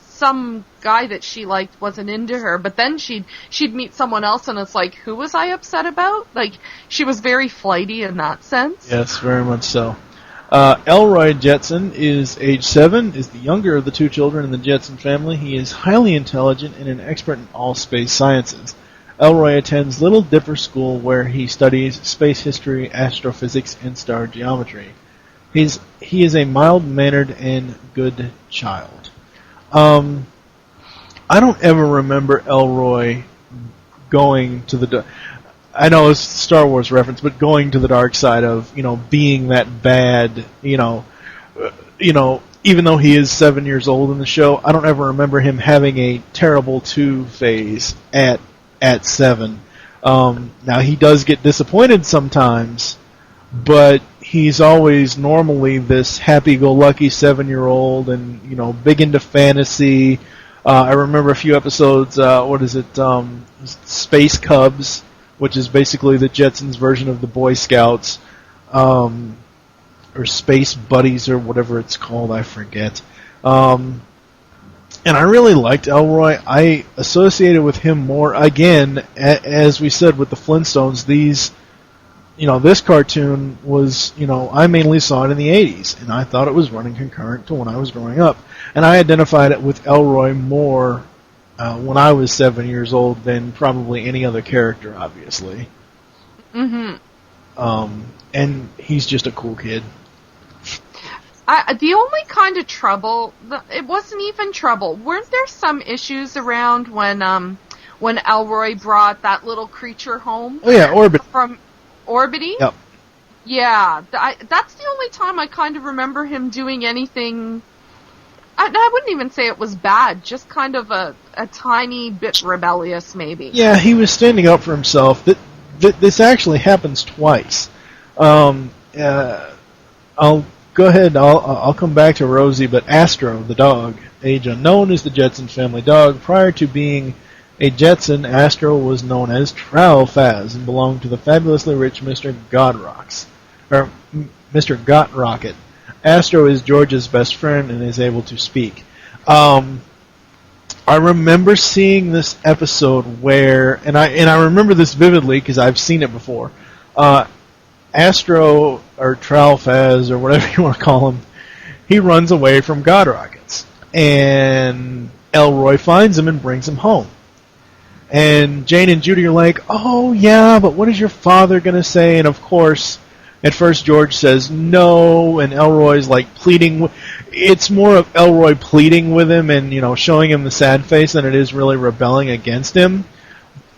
some guy that she liked wasn't into her, but then she'd meet someone else and it's like, who was I upset about? Like, she was very flighty in that sense. Yes, very much so. Elroy Jetson is age 7, is the younger of the 2 children in the Jetson family. He is highly intelligent and an expert in all space sciences. Elroy attends Little Dipper School where he studies space history, astrophysics, and star geometry. He is a mild-mannered and good child. I don't ever remember Elroy going to the... I know it's a Star Wars reference, but going to the dark side of, being that bad, even though he is 7 years old in the show, I don't ever remember him having a terrible 2 phase at 7. Now, he does get disappointed sometimes, but he's always normally this happy-go-lucky 7-year-old and, big into fantasy. I remember a few episodes, Space Cubs, which is basically the Jetsons version of the Boy Scouts, or Space Buddies or whatever it's called, I forget. And I really liked Elroy. I associated with him more, again, as we said with the Flintstones, this cartoon was, I mainly saw it in the 80s, and I thought it was running concurrent to when I was growing up. And I identified it with Elroy more when I was 7 years old than probably any other character, obviously. Mm-hmm. And he's just a cool kid. The only kind of trouble, it wasn't even trouble. Weren't there some issues around when Elroy brought that little creature home? Oh yeah, Orbit. From Orbity? Yep. Yeah, that's the only time I kind of remember him doing anything. I wouldn't even say it was bad, just kind of a tiny bit rebellious, maybe. Yeah, he was standing up for himself. This actually happens twice. I'll go ahead. I'll come back to Rosie, but Astro, the dog, age unknown, is the Jetson family dog. Prior to being a Jetson, Astro was known as Trowelfaz and belonged to the fabulously rich Mr. Mr. Gotrocket. Astro is George's best friend and is able to speak. I remember seeing this episode where, and I remember this vividly because I've seen it before. Astro, or Trowelfaz, or whatever you want to call him, he runs away from Godrockets. And Elroy finds him and brings him home. And Jane and Judy are like, oh yeah, but what is your father going to say? And of course, at first George says no, and Elroy's like pleading. It's more of Elroy pleading with him and, showing him the sad face than it is really rebelling against him.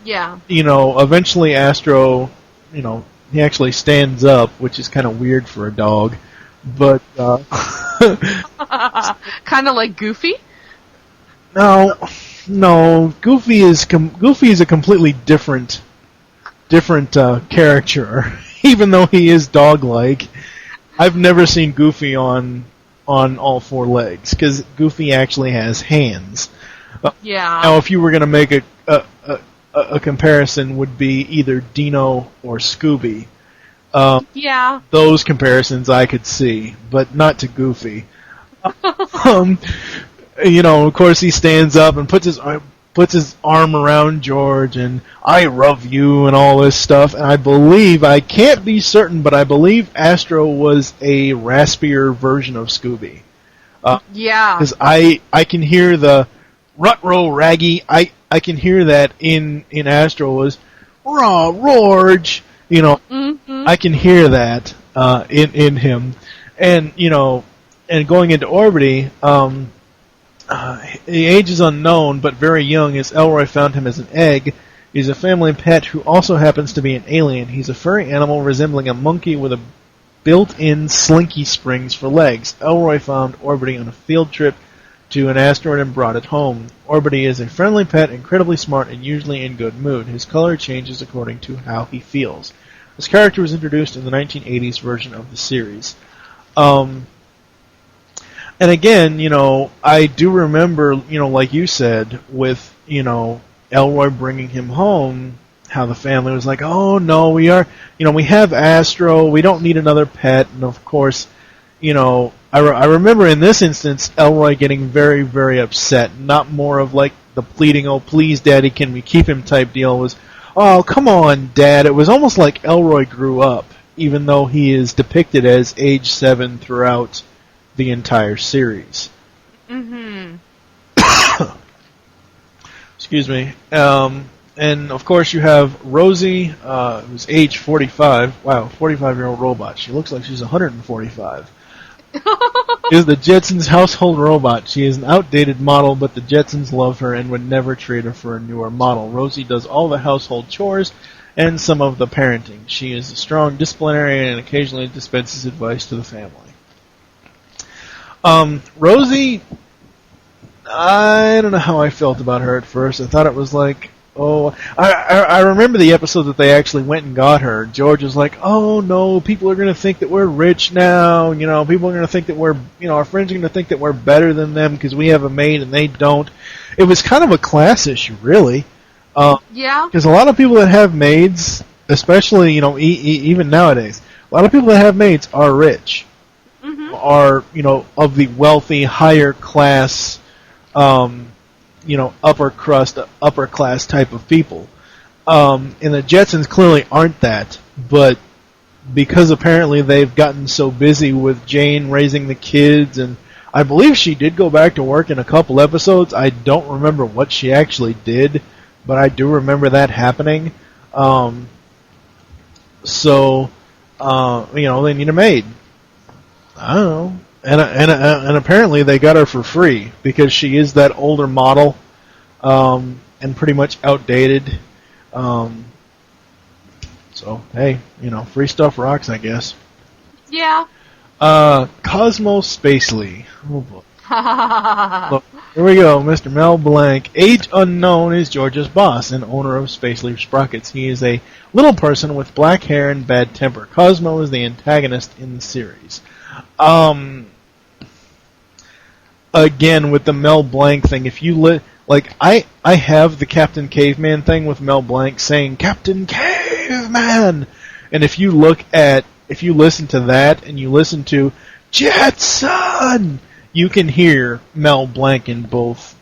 Yeah. Eventually Astro, he actually stands up, which is kind of weird for a dog, but kind of like Goofy. No, Goofy is a completely different character, even though he is dog-like. I've never seen Goofy on all four legs because Goofy actually has hands. Yeah. Now, if you were going to make a comparison, would be either Dino or Scooby. Yeah. Those comparisons I could see, but not to Goofy. Of course he stands up and puts his arm around George and I love you and all this stuff. And I can't be certain, but I believe Astro was a raspier version of Scooby. Yeah. Because I can hear the Rut-row Raggy. I can hear that in Astro was raw Rorge. Mm-hmm. I can hear that in him, and and going into Orbity, the age is unknown, but very young, as Elroy found him as an egg. He's a family pet who also happens to be an alien. He's a furry animal resembling a monkey with a built-in slinky springs for legs. Elroy found Orbity on a field trip to an asteroid and brought it home. Orbity is a friendly pet, incredibly smart, and usually in good mood. His color changes according to how he feels. This character was introduced in the 1980s version of the series. And again, I do remember, like you said, with, Elroy bringing him home, how the family was like, oh no, we have Astro, we don't need another pet, and of course, I remember in this instance, Elroy getting very, very upset, not more of like the pleading, oh please daddy, can we keep him type deal, was, oh come on dad, it was almost like Elroy grew up, even though he is depicted as age 7 throughout the entire series. Mm-hmm. Excuse me. And of course you have Rosie, who's age 45. Wow, 45-year-old robot. She looks like she's 145. Is the Jetsons' household robot. She is an outdated model, but the Jetsons love her and would never trade her for a newer model. Rosie does all the household chores and some of the parenting. She is a strong disciplinarian and occasionally dispenses advice to the family. Rosie, I don't know how I felt about her at first. I thought it was like, Oh, I remember the episode that they actually went and got her. George was like, "Oh no, people are going to think that we're rich now. You know, people are going to think that we're, you know, our friends are going to think that we're better than them because we have a maid and they don't." It was kind of a class issue, really. Yeah. Because a lot of people that have maids, especially, you know, even nowadays, a lot of people that have maids are rich, are, you know, of the wealthy, higher class. You know, upper class type of people. And the Jetsons clearly aren't that, but because apparently they've gotten so busy with Jane raising the kids, and I believe she did go back to work in a couple episodes. I don't remember what she actually did, but I do remember that happening. So, you know, they need a maid. I don't know. And apparently they got her for free because she is that older model, and pretty much outdated. So hey, you know, free stuff rocks, I guess. Yeah. Cosmo Spacely. Oh boy. Look, here we go, Mr. Mel Blanc. Age unknown is George's boss and owner of Spacely Sprockets. He is a little person with black hair and bad temper. Cosmo is the antagonist in the series. Again, with the Mel Blanc thing, if you I have the Captain Caveman thing with Mel Blanc saying Captain Caveman, and if you listen to that and you listen to Jetson, you can hear Mel Blanc in both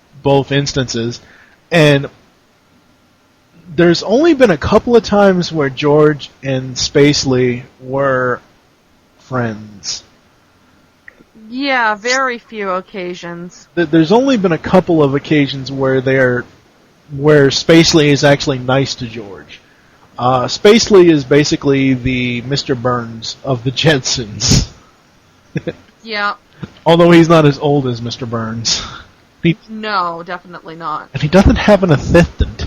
instances, and there's only been a couple of times where George and Spacely were friends. Yeah, very few occasions. There's only been a couple of occasions where Spacely is actually nice to George. Spacely is basically the Mr. Burns of the Jetsons. Yeah. Although he's not as old as Mr. Burns. No, definitely not. And he doesn't have an assistant.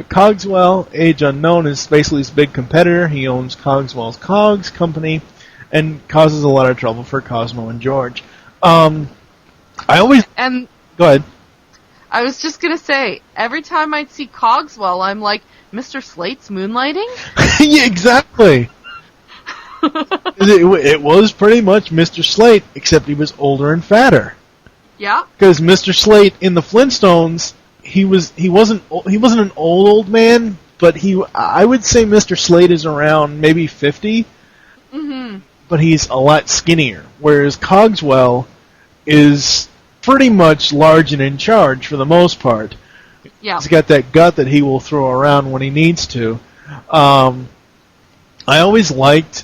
Cogswell, age unknown, is Spacely's big competitor. He owns Cogswell's Cogs Company and causes a lot of trouble for Cosmo and George. Go ahead. I was just gonna say, every time I'd see Cogswell, I'm like, Mr. Slate's moonlighting? Yeah, exactly. It was pretty much Mr. Slate, except he was older and fatter. Yeah. Because Mr. Slate in the Flintstones, he wasn't an old man, but I would say Mr. Slate is around maybe 50. Mm-hmm. But he's a lot skinnier, whereas Cogswell is pretty much large and in charge for the most part. Yeah. He's got that gut that he will throw around when he needs to. I always liked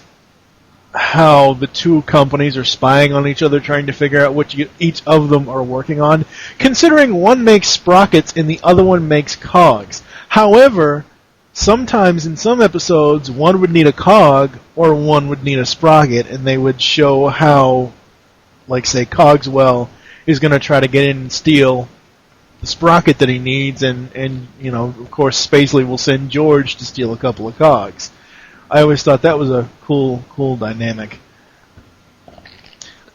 how the two companies are spying on each other, trying to figure out what each of them are working on, considering one makes sprockets and the other one makes cogs. However, sometimes in some episodes, one would need a cog or one would need a sprocket, and they would show how, like, say, Cogswell is going to try to get in and steal the sprocket that he needs, and you know, of course, Spacely will send George to steal a couple of cogs. I always thought that was a cool dynamic.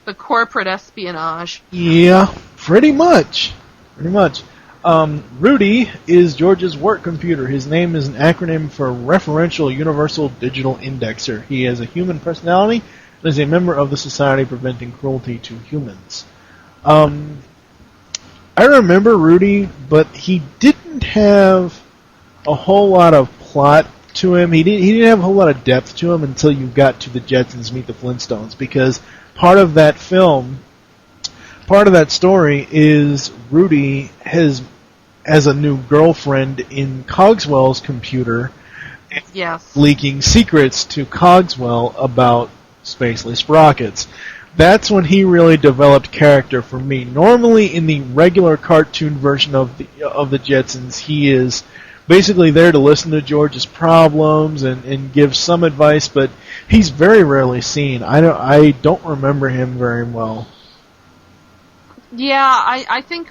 The corporate espionage. Yeah, pretty much. Rudy is George's work computer. His name is an acronym for Referential Universal Digital Indexer. He has a human personality and is a member of the Society Preventing Cruelty to Humans. I remember Rudy, but he didn't have a whole lot of plot to him. He didn't have a whole lot of depth to him until you got to the Jetsons Meet the Flintstones, because part of that story is Rudy has a new girlfriend in Cogswell's computer, Yes. leaking secrets to Cogswell about Spacely Sprockets. That's when he really developed character for me. Normally, in the regular cartoon version of the Jetsons, he is basically there to listen to George's problems and give some advice, but he's very rarely seen. I don't remember him very well. Yeah, I think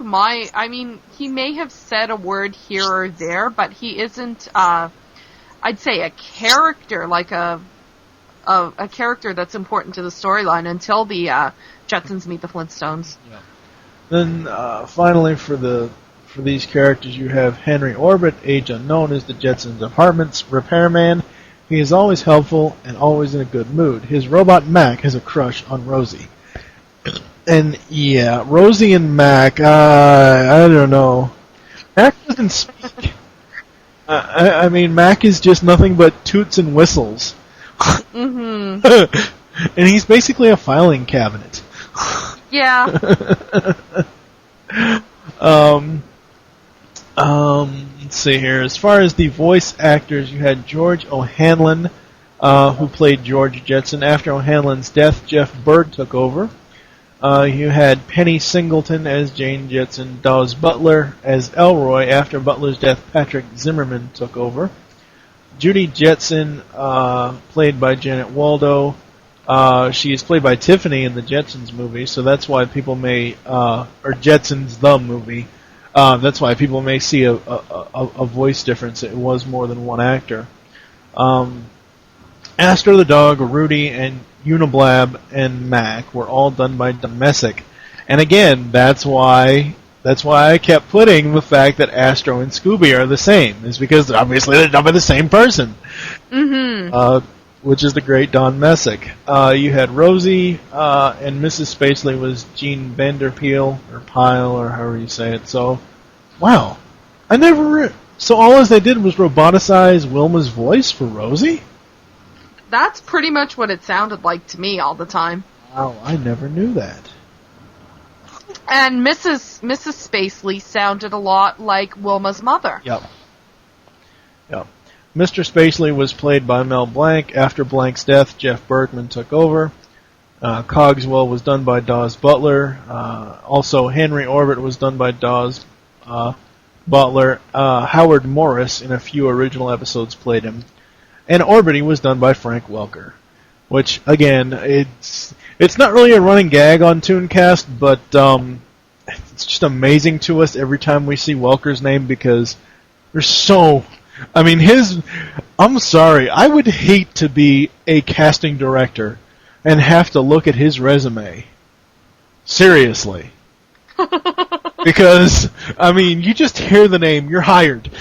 he may have said a word here or there, but he isn't, I'd say a character, like a character that's important to the storyline until the Jetsons Meet the Flintstones. Yeah. Then finally for these characters you have Henry Orbit, age unknown, as the Jetsons' apartment's repairman. He is always helpful and always in a good mood. His robot Mac has a crush on Rosie. And yeah, Rosie and Mac, I don't know. Mac doesn't speak. I mean, Mac is just nothing but toots and whistles. Mm-hmm. And he's basically a filing cabinet. Yeah. Let's see here. As far as the voice actors, you had George O'Hanlon, who played George Jetson. After O'Hanlon's death, Jeff Bird took over. You had Penny Singleton as Jane Jetson, Dawes Butler as Elroy. After Butler's death, Patrick Zimmerman took over. Judy Jetson, played by Janet Waldo. She is played by Tiffany in the Jetsons movie, so that's why people may, or Jetsons the movie, that's why people may see a voice difference. It was more than one actor. Astro the dog, Rudy, and Uniblab and Mac were all done by Don Messick. And again, that's why I kept putting the fact that Astro and Scooby are the same, is because obviously they're done by the same person. Mm-hmm. Which is the great Don Messick. You had Rosie, and Mrs. Spacely was Jean Vanderpeel, or Pyle, or however you say it. So, wow. So all they did was roboticize Wilma's voice for Rosie? That's pretty much what it sounded like to me all the time. Wow, I never knew that. And Mrs. Spacely sounded a lot like Wilma's mother. Yep. Mr. Spacely was played by Mel Blanc. After Blanc's death, Jeff Bergman took over. Cogswell was done by Dawes Butler. Also, Henry Orbit was done by Dawes Butler. Howard Morris, in a few original episodes, played him. And Orbity was done by Frank Welker. Which, again, it's not really a running gag on ToonCast, but it's just amazing to us every time we see Welker's name, because there's so... I mean, I'm sorry, I would hate to be a casting director and have to look at his resume. Seriously. Because, I mean, you just hear the name, you're hired.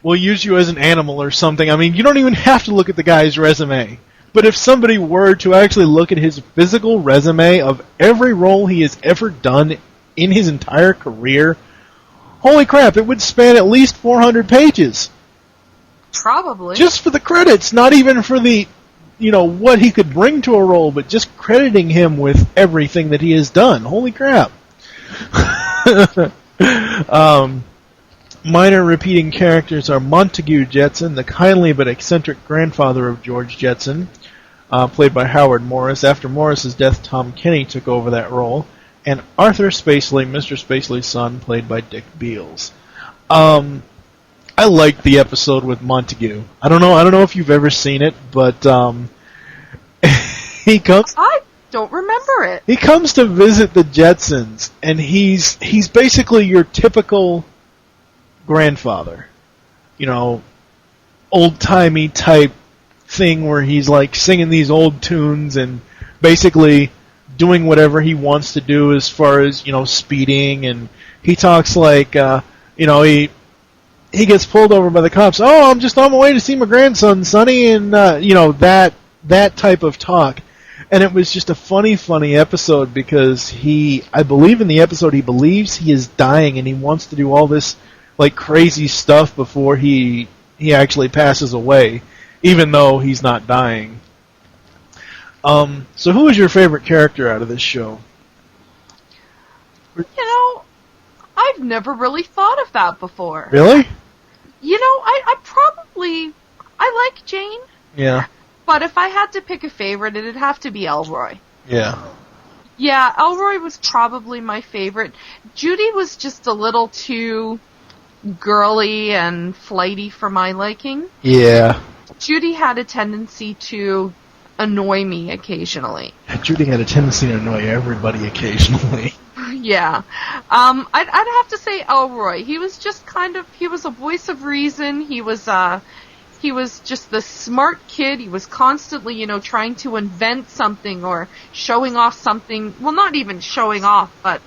We'll use you as an animal or something. I mean, you don't even have to look at the guy's resume. But if somebody were to actually look at his physical resume of every role he has ever done in his entire career, holy crap, it would span at least 400 pages. Probably. Just for the credits, not even for the, what he could bring to a role, but just crediting him with everything that he has done. Holy crap. Minor repeating characters are Montague Jetson, the kindly but eccentric grandfather of George Jetson, played by Howard Morris. After Morris's death, Tom Kenny took over that role. And Arthur Spacely, Mr. Spacely's son, played by Dick Beals. I liked the episode with Montague. I don't know if you've ever seen it, but he comes. I don't remember it. He comes to visit the Jetsons, and he's basically your typical grandfather. Old-timey type thing where he's like singing these old tunes and basically doing whatever he wants to do as far as, speeding, and he talks like, he gets pulled over by the cops. Oh, I'm just on my way to see my grandson, Sonny, and, that type of talk. And it was just a funny episode because I believe in the episode, he believes he is dying and he wants to do all this, like, crazy stuff before he actually passes away, even though he's not dying. So who is your favorite character out of this show? I've never really thought of that before. Really? I like Jane. Yeah. But if I had to pick a favorite, it'd have to be Elroy. Yeah. Yeah, Elroy was probably my favorite. Judy was just a little too girly and flighty for my liking. Yeah. Judy had a tendency to annoy me occasionally. Judy had a tendency to annoy everybody occasionally. Yeah. I'd have to say Elroy. He was just he was a voice of reason. He was just the smart kid. He was constantly, trying to invent something or showing off something. Well, not even showing off, but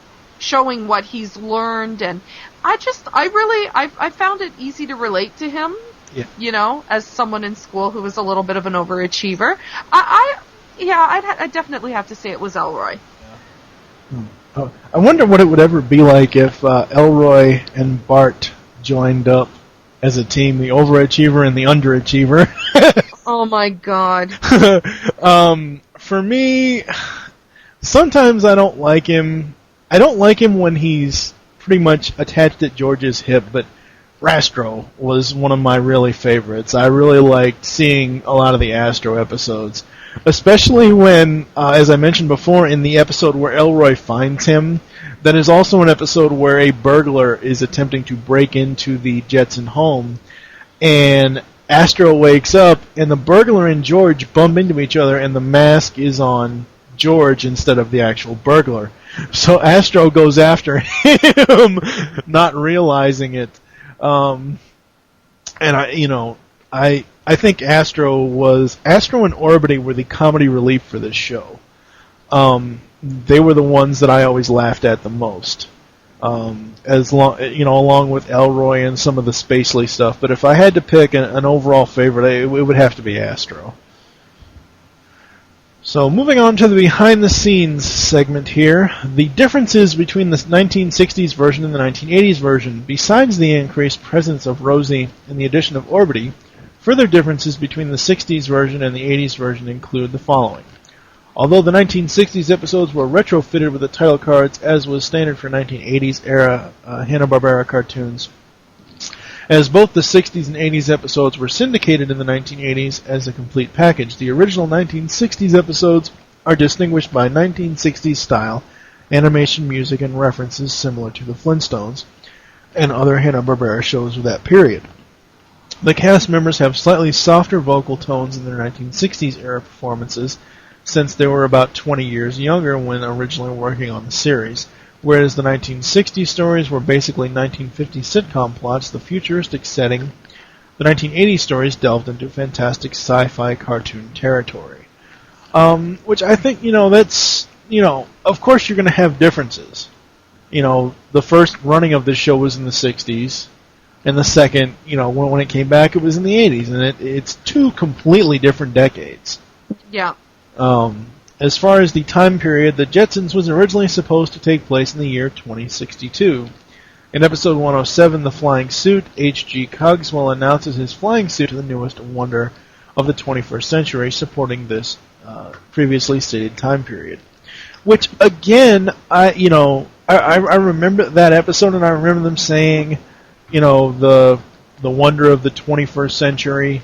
showing what he's learned, and I found it easy to relate to him. Yeah. You know, as someone in school who was a little bit of an overachiever. I'd definitely have to say it was Elroy. I wonder what it would ever be like if Elroy and Bart joined up as a team, the overachiever and the underachiever. Oh my God. For me, sometimes I don't like him. I don't like him when he's pretty much attached at George's hip, but Rastro was one of my really favorites. I really liked seeing a lot of the Astro episodes, especially when, as I mentioned before, in the episode where Elroy finds him, that is also an episode where a burglar is attempting to break into the Jetson home, and Astro wakes up, and the burglar and George bump into each other, and the mask is on George instead of the actual burglar. So Astro goes after him, not realizing it. And I think Astro and Orbity were the comedy relief for this show. They were the ones that I always laughed at the most. Along with Elroy and some of the Spacely stuff. But if I had to pick an overall favorite, it would have to be Astro. So moving on to the behind-the-scenes segment here, the differences between the 1960s version and the 1980s version. Besides the increased presence of Rosie and the addition of Orbity, further differences between the 60s version and the 80s version include the following. Although the 1960s episodes were retrofitted with the title cards, as was standard for 1980s era Hanna-Barbera cartoons, as both the 60s and 80s episodes were syndicated in the 1980s as a complete package, the original 1960s episodes are distinguished by 1960s style, animation, music, and references similar to the Flintstones and other Hanna-Barbera shows of that period. The cast members have slightly softer vocal tones in their 1960s era performances, since they were about 20 years younger when originally working on the series. Whereas the 1960s stories were basically 1950s sitcom plots, the futuristic setting, the 1980s stories delved into fantastic sci-fi cartoon territory. Which I think, that's, of course you're going to have differences. The first running of this show was in the 60s, and the second, when it came back, it was in the 80s, and it's two completely different decades. Yeah. As far as the time period, the Jetsons was originally supposed to take place in the year 2062. In episode 107, The Flying Suit, H.G. Cogswell announces his flying suit to the newest wonder of the 21st century, supporting this previously stated time period. Which, again, I remember that episode, and I remember them saying, the wonder of the 21st century.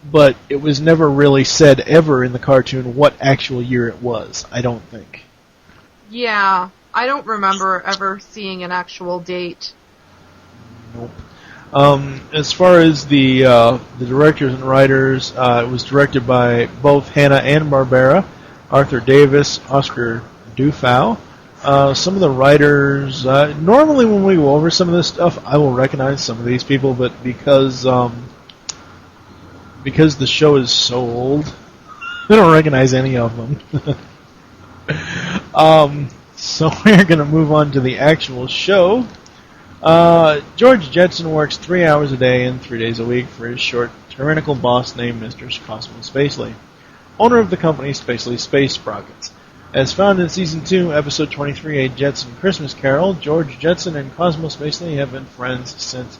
But it was never really said ever in the cartoon what actual year it was, I don't think. Yeah, I don't remember ever seeing an actual date. Nope. As far as the directors and writers, it was directed by both Hanna and Barbera, Arthur Davis, Oscar Dufow. Some of the writers, normally when we go over some of this stuff, I will recognize some of these people, but because the show is so old, I don't recognize any of them. So we're going to move on to the actual show. George Jetson works 3 hours a day and 3 days a week for his short, tyrannical boss named Mr. Cosmo Spacely, owner of the company Spacely Space Sprockets. As found in Season 2, Episode 23, A Jetson Christmas Carol, George Jetson and Cosmo Spacely have been friends since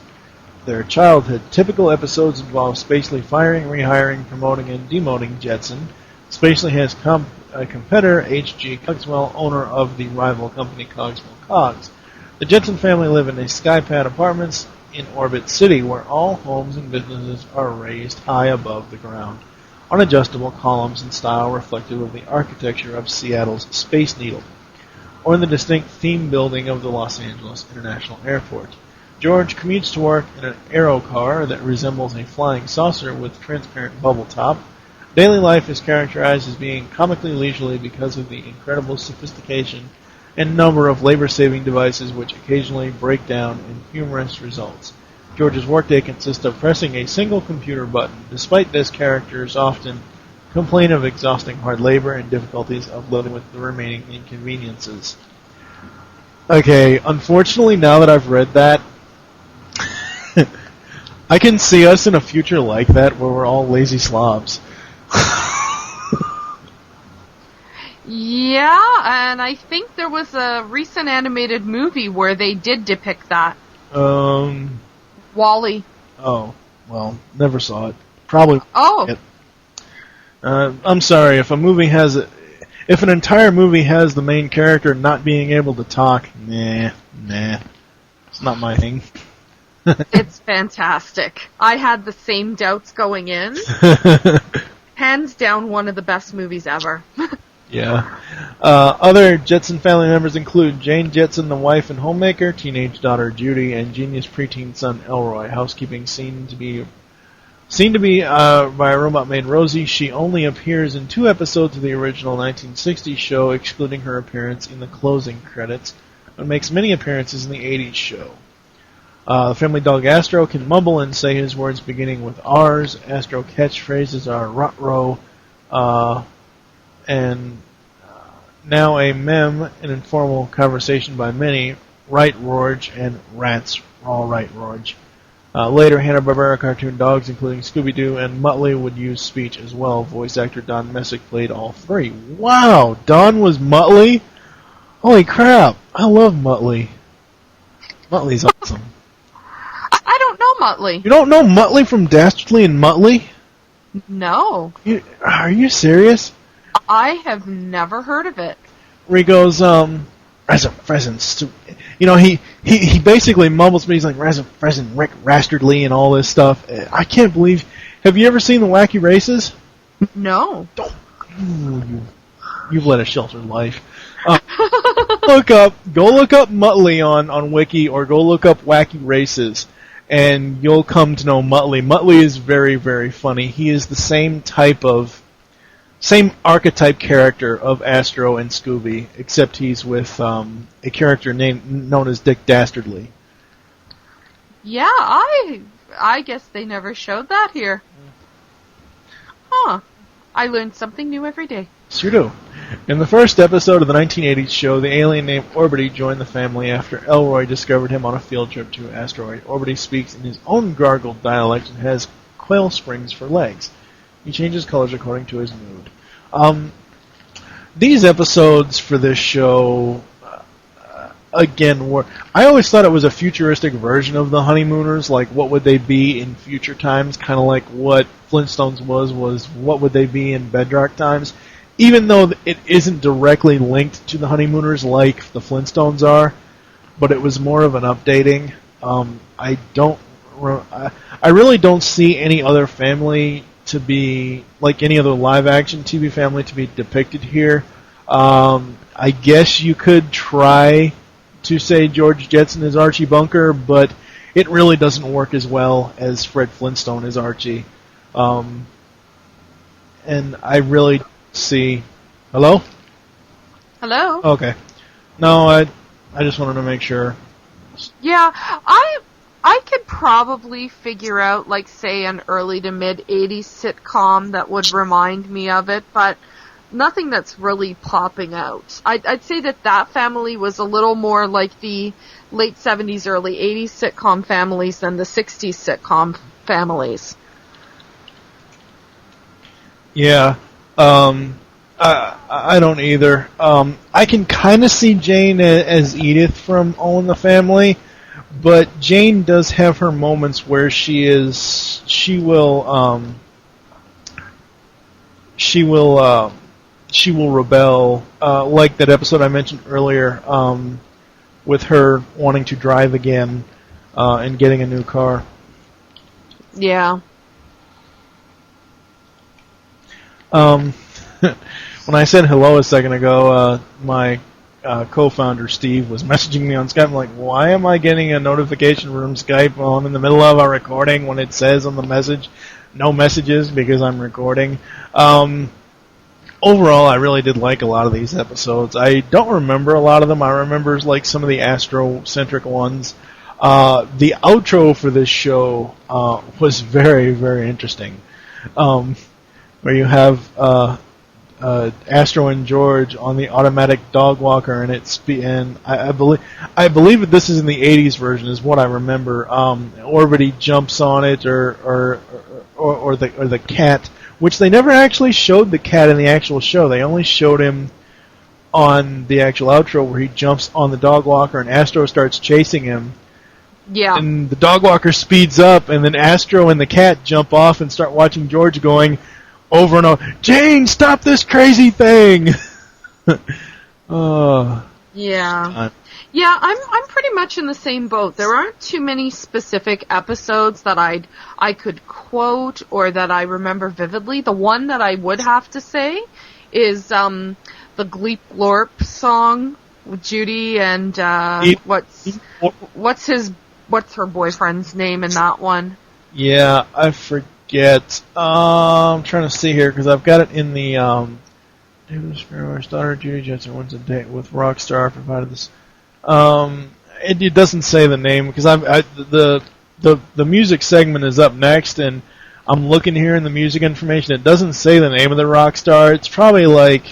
their childhood. Typical episodes involve Spacely firing, rehiring, promoting, and demoting Jetson. Spacely has a competitor, H.G. Cogswell, owner of the rival company Cogswell Cogs. The Jetson family live in a skypad apartments in Orbit City, where all homes and businesses are raised high above the ground, on adjustable columns in style reflective of the architecture of Seattle's Space Needle, or in the distinct theme building of the Los Angeles International Airport. George commutes to work in an aero car that resembles a flying saucer with transparent bubble top. Daily life is characterized as being comically leisurely because of the incredible sophistication and number of labor-saving devices which occasionally break down in humorous results. George's workday consists of pressing a single computer button. Despite this, characters often complain of exhausting hard labor and difficulties of living with the remaining inconveniences. Okay, unfortunately, now that I've read that, I can see us in a future like that where we're all lazy slobs. Yeah, and I think there was a recent animated movie where they did depict that. Wall-E. Oh, well, never saw it. Probably. Oh. It. I'm sorry, if an entire movie has the main character not being able to talk, nah, it's not my thing. It's fantastic. I had the same doubts going in. Hands down, one of the best movies ever. Yeah. Other Jetson family members include Jane Jetson, the wife and homemaker, teenage daughter Judy, and genius preteen son Elroy. Housekeeping seen to be by a robot maid Rosie. She only appears in 2 episodes of the original 1960s show, excluding her appearance in the closing credits, but makes many appearances in the 80s show. The family dog Astro can mumble and say his words beginning with R's. Astro catchphrases are Ruh-roh, and now a mem, an informal conversation by many, Right Rorge, and Rats, all right Rorge. Later, Hanna-Barbera cartoon dogs, including Scooby-Doo and Muttley, would use speech as well. Voice actor Don Messick played all 3. Wow, Don was Muttley? Holy crap, I love Muttley. Muttley's awesome. I don't know Muttley. You don't know Muttley from Dastardly and Muttley? No. Are you serious? I have never heard of it. Where he goes, Resin, you know, he basically mumbles, but he's like, Resin, Rick, Rastardly, and all this stuff. I can't believe. Have you ever seen the Wacky Races? No. You've led a sheltered life. Go look up Muttley on Wiki, or go look up Wacky Races, and you'll come to know Muttley. Muttley is very, very funny. He is the same archetype character of Astro and Scooby, except he's with a character known as Dick Dastardly. Yeah, I guess they never showed that here. Huh. I learned something new every day. Yes, you do. In the first episode of the 1980s show, the alien named Orbity joined the family after Elroy discovered him on a field trip to an asteroid. Orbity speaks in his own gargled dialect and has quail springs for legs. He changes colors according to his mood. These episodes for this show, again, I always thought it was a futuristic version of the Honeymooners, like what would they be in future times, kind of like what Flintstones was what would they be in Bedrock times, even though it isn't directly linked to the Honeymooners like the Flintstones are, but it was more of an updating. I really don't see any other family to be, like any other live-action TV family to be depicted here. I guess you could try to say George Jetson is Archie Bunker, but it really doesn't work as well as Fred Flintstone is Archie. And I really see... Hello? Hello? Okay. No, I just wanted to make sure. Yeah, I could probably figure out, like, say, an early to mid-'80s sitcom that would remind me of it, but nothing that's really popping out. I'd say that family was a little more like the late 70s, early 80s sitcom families than the 60s sitcom families. Yeah. I don't either. I can kind of see Jane as Edith from All in the Family, but Jane does have her moments where she will rebel, like that episode I mentioned earlier, with her wanting to drive again and getting a new car. Yeah. When I said hello a second ago, my co-founder Steve was messaging me on Skype. I'm like, why am I getting a notification from Skype while I'm in the middle of a recording when it says on the message, no messages because I'm recording? Overall, I really did like a lot of these episodes. I don't remember a lot of them. I remember like some of the Astro-centric ones. The outro for this show was very, very interesting. Where you have Astro and George on the automatic dog walker, and I believe that this is in the '80s version, is what I remember. Orbity jumps on it, or the cat, which they never actually showed the cat in the actual show. They only showed him on the actual outro where he jumps on the dog walker and Astro starts chasing him. Yeah. And the dog walker speeds up, and then Astro and the cat jump off and start watching George going over and over, Jane, stop this crazy thing! Yeah. Yeah, I'm pretty much in the same boat. There aren't too many specific episodes that I could quote or that I remember vividly. The one that I would have to say is the Gleep Glorp song with Judy and what's her boyfriend's name in that one? Yeah, I forget. I'm trying to see here because I've got it in the David Sparrow's daughter Judy Jetson wants a date with Rockstar. Provided this. It doesn't say the name because the music segment is up next, and I'm looking here in the music information. It doesn't say the name of the rock star. It's probably like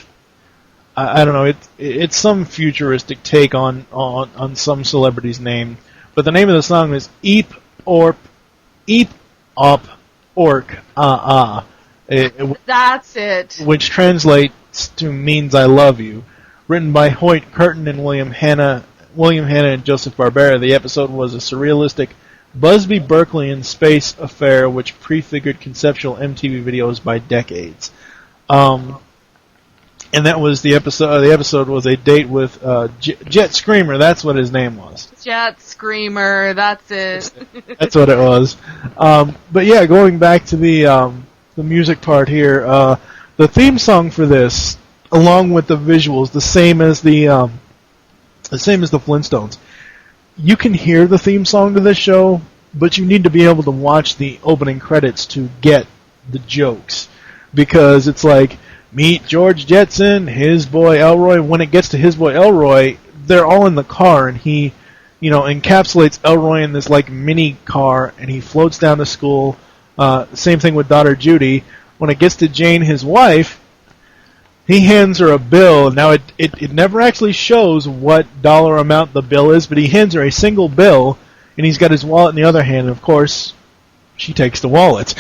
I don't know. It's some futuristic take on some celebrity's name. But the name of the song is Eep Op Ork That's it. Which translates to means I love you. Written by Hoyt Curtin and William Hanna and Joseph Barbera, the episode was a surrealistic Busby Berkeley space affair which prefigured conceptual MTV videos by decades. And that was the episode. The episode was a date with Jet Screamer. That's what his name was. Jet Screamer. That's it. That's what it was. But yeah, going back to the music part here, the theme song for this, along with the visuals, the same as the Flintstones. You can hear the theme song to this show, but you need to be able to watch the opening credits to get the jokes, because it's like, meet George Jetson, his boy Elroy. When it gets to his boy Elroy, they're all in the car, and he, encapsulates Elroy in this like mini car, and he floats down to school. Same thing with daughter Judy. When it gets to Jane, his wife, he hands her a bill. Now it never actually shows what dollar amount the bill is, but he hands her a single bill, and he's got his wallet in the other hand. And of course, she takes the wallet.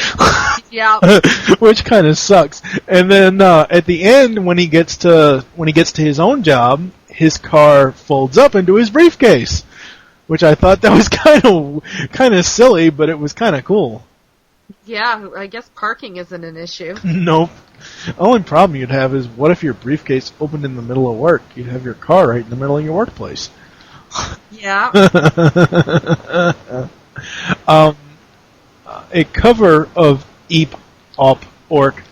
Yeah. Which kind of sucks. And then at the end, when he gets to his own job, his car folds up into his briefcase, which I thought that was kind of silly, but it was kind of cool. Yeah, I guess parking isn't an issue. Nope. The only problem you'd have is, what if your briefcase opened in the middle of work? You'd have your car right in the middle of your workplace. Yeah. A cover of Eep Op Ork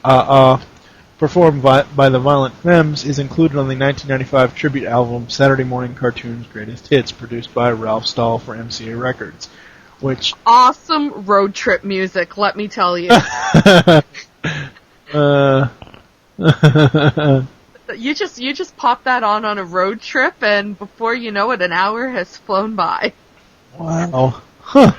performed by the Violent Femmes is included on the 1995 tribute album Saturday Morning Cartoons Greatest Hits, produced by Ralph Stahl for MCA Records. Which awesome road trip music, let me tell you. You just pop that on a road trip, and before you know it, an hour has flown by. Wow. Huh.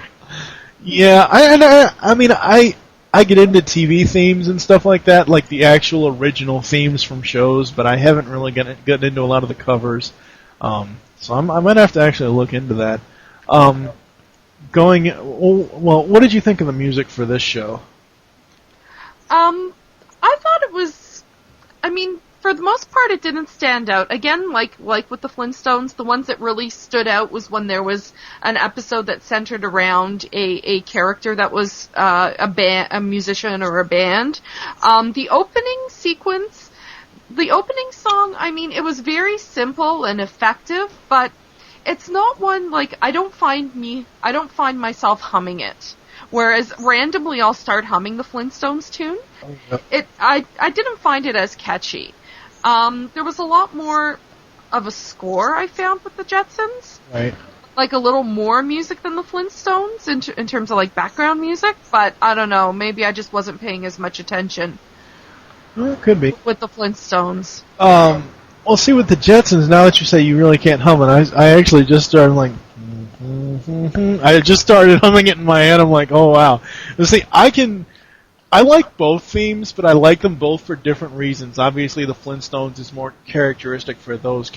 Yeah, I get into TV themes and stuff like that, like the actual original themes from shows, but I haven't really gotten into a lot of the covers. So I might have to actually look into that. What did you think of the music for this show? I thought it was, for the most part, it didn't stand out. Again, like with the Flintstones, the ones that really stood out was when there was an episode that centered around a character that was a musician or a band. The opening sequence, the opening song, it was very simple and effective, but it's not one, I don't find myself humming it. Whereas randomly I'll start humming the Flintstones tune. Oh, yeah. I didn't find it as catchy. There was a lot more of a score I found with the Jetsons. Right. Like a little more music than the Flintstones in terms of background music, but I don't know, maybe I just wasn't paying as much attention. Well, it could be. With the Flintstones. Well, see, with the Jetsons, now that you say you really can't hum it, I actually just started I just started humming it in my head. I'm like, oh wow. See, I can I like both themes, but I like them both for different reasons. Obviously, the Flintstones is more characteristic for those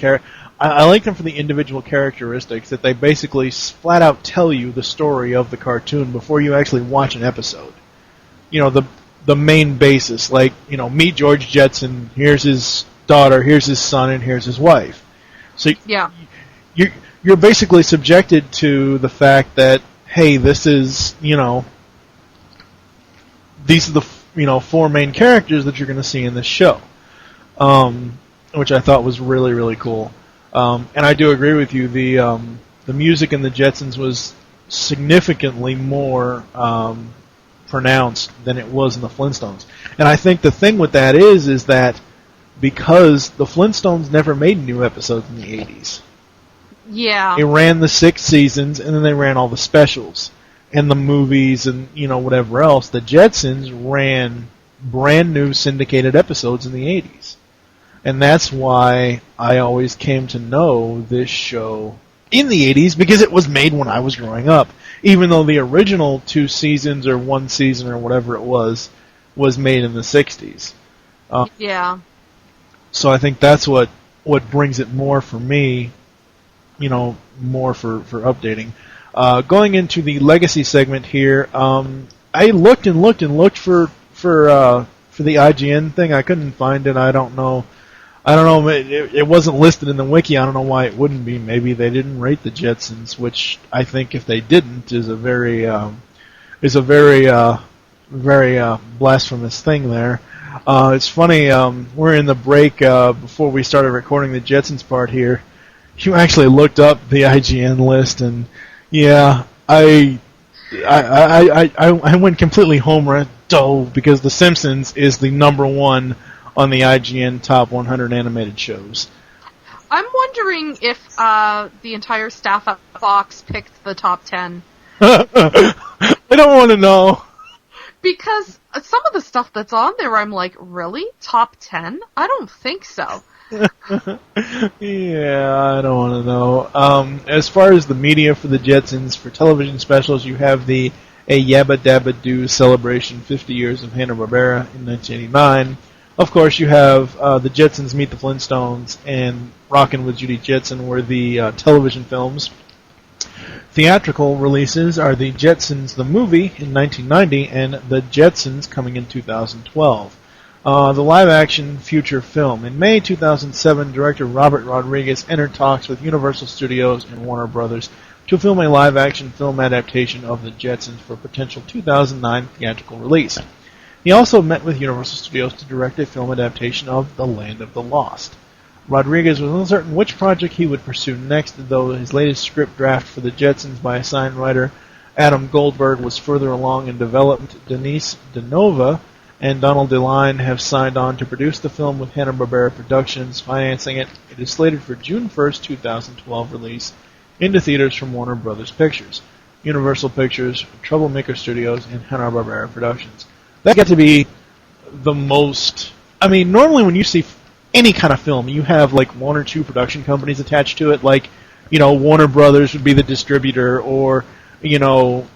I like them for the individual characteristics that they basically flat out tell you the story of the cartoon before you actually watch an episode. You know, the main basis, like, you know, meet George Jetson, here's his daughter, here's his son, and here's his wife. So Yeah. you're basically subjected to the fact that, hey, this is, you know, these are the, you know, four main characters that you're going to see in this show, which I thought was really, really cool. And I do agree with you. The music in the Jetsons was significantly more pronounced than it was in the Flintstones. And I think the thing with that is that because the Flintstones never made new episodes in the 80s. Yeah. They ran the 6 seasons, and then they ran all the specials and the movies and, you know, whatever else. The Jetsons ran brand new syndicated episodes in the 80s. And that's why I always came to know this show in the 80s, because it was made when I was growing up. Even though the original 2 seasons or 1 season or whatever it was made in the 60s. Yeah. So I think that's what brings it more for me, you know, more for updating. Going into the legacy segment here, I looked and looked for the IGN thing. I couldn't find it. I don't know. It wasn't listed in the wiki. I don't know why it wouldn't be. Maybe they didn't rate the Jetsons, which I think if they didn't is a very blasphemous thing there. It's funny. We're in the break before we started recording the Jetsons part here. You actually looked up the IGN list, and yeah, I went completely homer because The Simpsons is the number 1 on the IGN Top 100 Animated Shows. I'm wondering if the entire staff at Fox picked the top 10. I don't want to know. Because some of the stuff that's on there, I'm like, really? Top 10? I don't think so. Yeah, I don't want to know. As far as the media for the Jetsons, for television specials, you have the A Yabba Dabba Doo celebration, 50 years of Hanna-Barbera in 1989. Of course, you have the Jetsons Meet the Flintstones and Rockin' with Judy Jetson were the television films. Theatrical releases are the Jetsons the movie in 1990 and the Jetsons coming in 2012. The live-action feature film. In May 2007, director Robert Rodriguez entered talks with Universal Studios and Warner Brothers to film a live-action film adaptation of the Jetsons for potential 2009 theatrical release. He also met with Universal Studios to direct a film adaptation of The Land of the Lost. Rodriguez was uncertain which project he would pursue next, though his latest script draft for the Jetsons by assigned writer Adam Goldberg was further along in development. Denise DeNova and Donald DeLine have signed on to produce the film with Hanna-Barbera Productions financing it. It is slated for June 1st, 2012 release into theaters from Warner Brothers Pictures, Universal Pictures, Troublemaker Studios, and Hanna-Barbera Productions. That got to be the most... I mean, normally when you see any kind of film, you have like 1 or 2 production companies attached to it, like, you know, Warner Brothers would be the distributor, or, you know,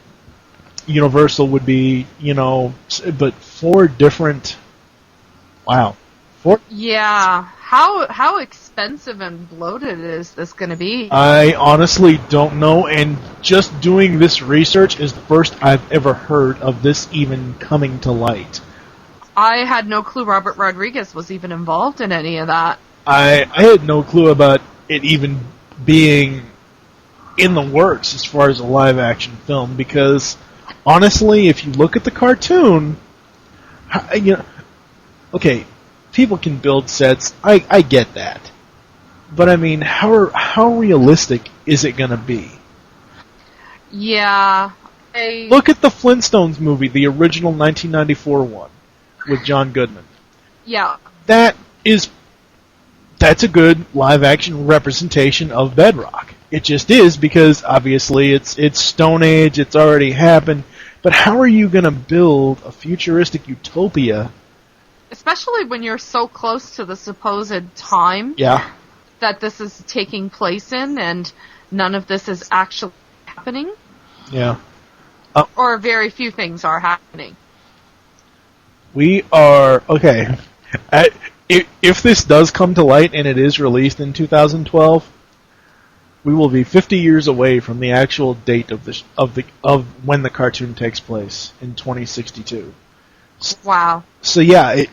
Universal would be, you know, but 4 different... Wow. 4... Yeah. How expensive and bloated is this going to be? I honestly don't know, and just doing this research is the first I've ever heard of this even coming to light. I had no clue Robert Rodriguez was even involved in any of that. I had no clue about it even being in the works as far as a live-action film, because honestly, if you look at the cartoon, you know, okay, people can build sets. I get that, but I mean, how realistic is it going to be? Yeah. Look at the Flintstones movie, the original 1994 one with John Goodman. Yeah. That's a good live-action representation of Bedrock. It just is, because obviously it's Stone Age, it's already happened, but how are you going to build a futuristic utopia? Especially when you're so close to the supposed time that this is taking place in, and none of this is actually happening. Yeah. Or very few things are happening. We are okay. If this does come to light and it is released in 2012, we will be 50 years away from the actual date of when the cartoon takes place in 2062. Wow. So yeah,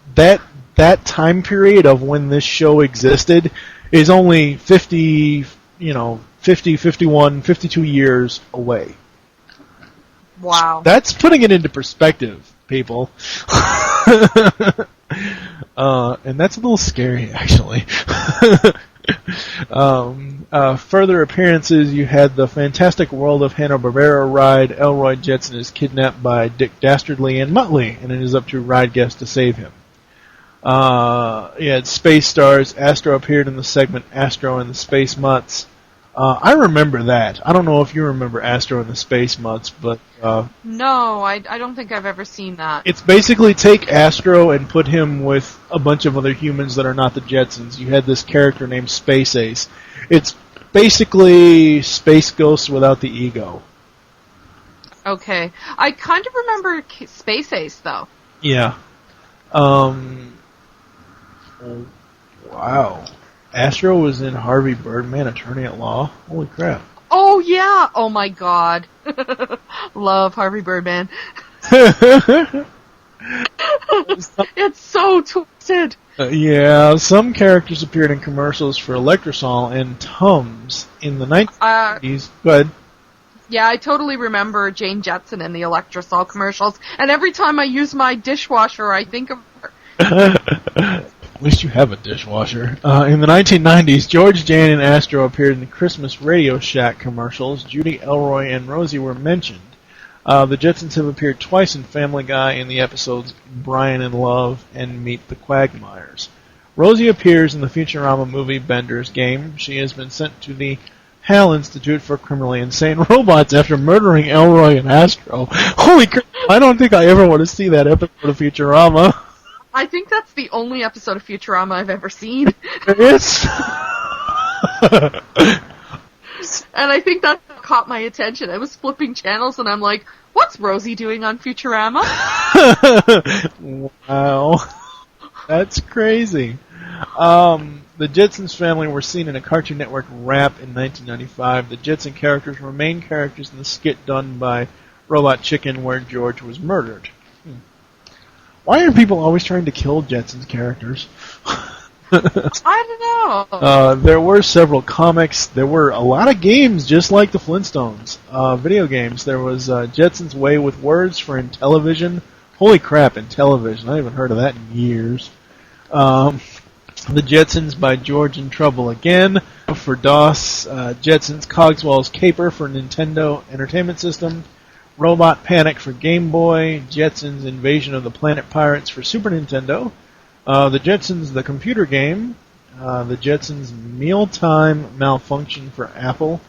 that time period of when this show existed is only 50, 51, 52 years away. Wow. That's putting it into perspective, people. And that's a little scary, actually. Further appearances, you had the Fantastic World of Hanna-Barbera ride. Elroy Jetson is kidnapped by Dick Dastardly and Muttley, and it is up to Ride Guest to save him. You had Space Stars. Astro appeared in the segment Astro and the Space Mutts. I remember that. I don't know if you remember Astro and the Space Mutts, but... No, I don't think I've ever seen that. It's basically take Astro and put him with a bunch of other humans that are not the Jetsons. You had this character named Space Ace. It's basically Space Ghost without the ego. Okay. I kind of remember Space Ace, though. Yeah. Wow. Astro was in Harvey Birdman, Attorney at Law. Holy crap. Oh, yeah! Oh, my God. Love Harvey Birdman. It's so twisted. Yeah, some characters appeared in commercials for Electrosol and Tums in the 1990s. Go ahead. Yeah, I totally remember Jane Jetson in the Electrosol commercials, and every time I use my dishwasher, I think of her. At least you have a dishwasher. In the 1990s, George, Jan, and Astro appeared in the Christmas Radio Shack commercials. Judy, Elroy, and Rosie were mentioned. The Jetsons have appeared twice in Family Guy in the episodes Brian in Love and Meet the Quagmires. Rosie appears in the Futurama movie Bender's Game. She has been sent to the Hal Institute for Criminally Insane Robots after murdering Elroy and Astro. Holy crap, I don't think I ever want to see that episode of Futurama. I think that's the only episode of Futurama I've ever seen. It is? And I think that caught my attention. I was flipping channels and I'm like, what's Rosie doing on Futurama? Wow. That's crazy. The Jetsons family were seen in a Cartoon Network rap in 1995. The Jetson characters were main characters in the skit done by Robot Chicken where George was murdered. Why are people always trying to kill Jetsons characters? I don't know. There were several comics. There were a lot of games just like the Flintstones. Video games. There was Jetsons Way with Words for Intellivision. Holy crap, Intellivision. I haven't heard of that in years. The Jetsons by George in Trouble Again for DOS. Jetsons Cogswell's Caper for Nintendo Entertainment System. Robot Panic for Game Boy, Jetsons Invasion of the Planet Pirates for Super Nintendo, the Jetsons the computer game, the Jetsons Mealtime Malfunction for Apple,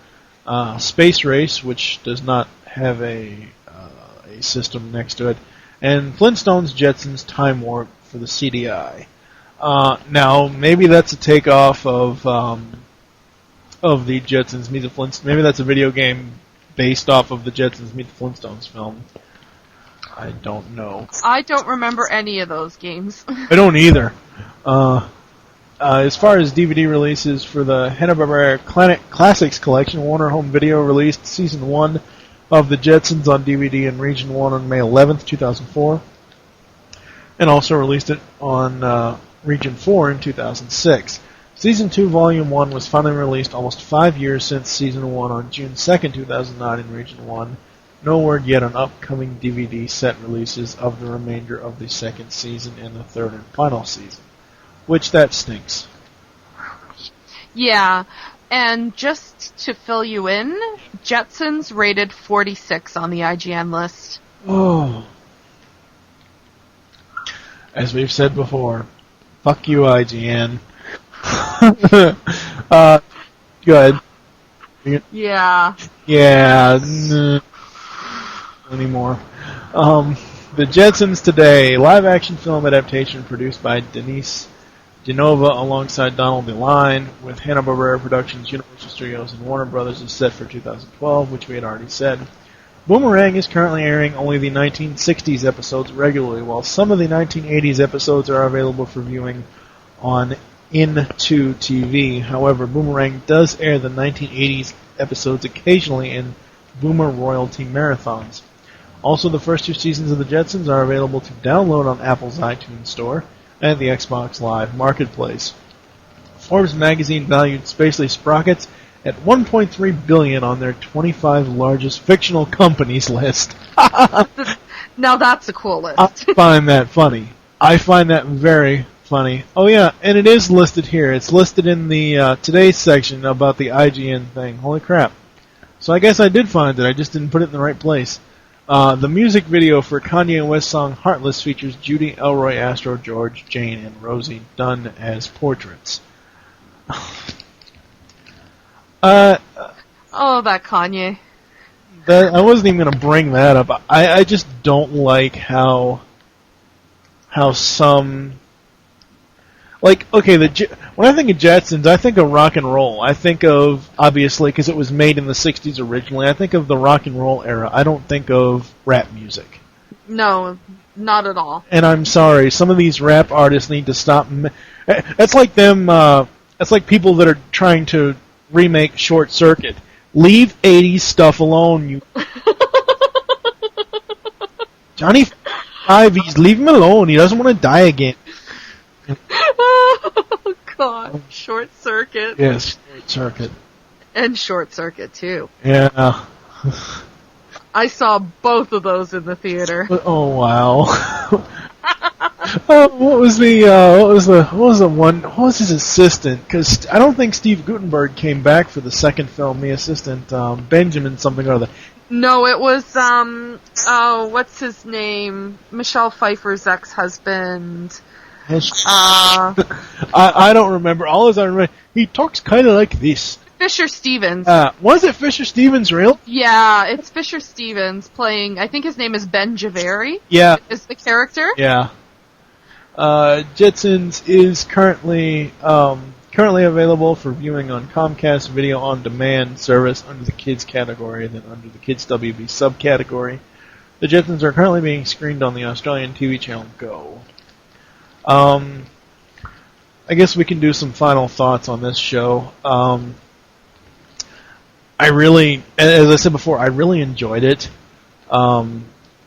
Space Race, which does not have a system next to it, and Flintstones Jetsons Time Warp for the CDI. Now, maybe that's a takeoff of the Jetsons Meet the Flintstones. Maybe that's a video game based off of the Jetsons Meet the Flintstones film. I don't know. I don't remember any of those games. I don't either. As far as DVD releases for the Hanna-Barbera Classics Collection, Warner Home Video released Season 1 of the Jetsons on DVD in Region 1 on May 11th, 2004, and also released it on Region 4 in 2006. Season 2, Volume 1 was finally released almost 5 years since Season 1 on June 2nd, 2009 in Region 1. No word yet on upcoming DVD set releases of the remainder of the second season and the third and final season. Which, that stinks. Yeah, and just to fill you in, Jetsons rated 46 on the IGN list. Oh. As we've said before, fuck you, IGN. Good. Yeah. Yeah. Anymore. The Jetsons Today, live-action film adaptation produced by Denise Genova alongside Donald DeLine with Hanna-Barbera Productions, Universal Studios, and Warner Brothers is set for 2012, which we had already said. Boomerang is currently airing only the 1960s episodes regularly, while some of the 1980s episodes are available for viewing on Into TV. However, Boomerang does air the 1980s episodes occasionally in Boomer Royalty Marathons. Also, the first 2 seasons of the Jetsons are available to download on Apple's iTunes Store and the Xbox Live Marketplace. Forbes magazine valued Spacely Sprockets at $1.3 billion on their 25 largest fictional companies list. Now that's a cool list. I find that funny. I find that very funny. Oh yeah, and it is listed here. It's listed in the Today's section about the IGN thing. Holy crap. So I guess I did find it. I just didn't put it in the right place. The music video for Kanye West's song Heartless features Judy, Elroy, Astro, George, Jane, and Rosie done as portraits. Oh, that Kanye. I wasn't even going to bring that up. I just don't like how some... Like, okay, when I think of Jetsons, I think of rock and roll. I think of, obviously, because it was made in the 60s originally, I think of the rock and roll era. I don't think of rap music. No, not at all. And I'm sorry, some of these rap artists need to stop. That's like them, that's like people that are trying to remake Short Circuit. Leave 80s stuff alone, you... Johnny Ivy's, leave him alone. He doesn't want to die again. Oh, God. Short Circuit. Yes, Short Circuit. And Short Circuit, too. Yeah. I saw both of those in the theater. Oh, wow. What was his assistant? Because I don't think Steve Guttenberg came back for the second film. The assistant, Benjamin something or other. No, it was, what's his name? Michelle Pfeiffer's ex-husband. I don't remember. All as I remember, he talks kind of like this. Fisher Stevens. Was it Fisher Stevens real? Yeah, it's Fisher Stevens playing, I think his name is Ben Javeri. Yeah. Is the character. Yeah. Jetsons is currently available for viewing on Comcast Video On Demand service under the Kids category, and then under the Kids WB subcategory. The Jetsons are currently being screened on the Australian TV channel Go. I guess we can do some final thoughts on this show. I really, as I said before, I really enjoyed it. I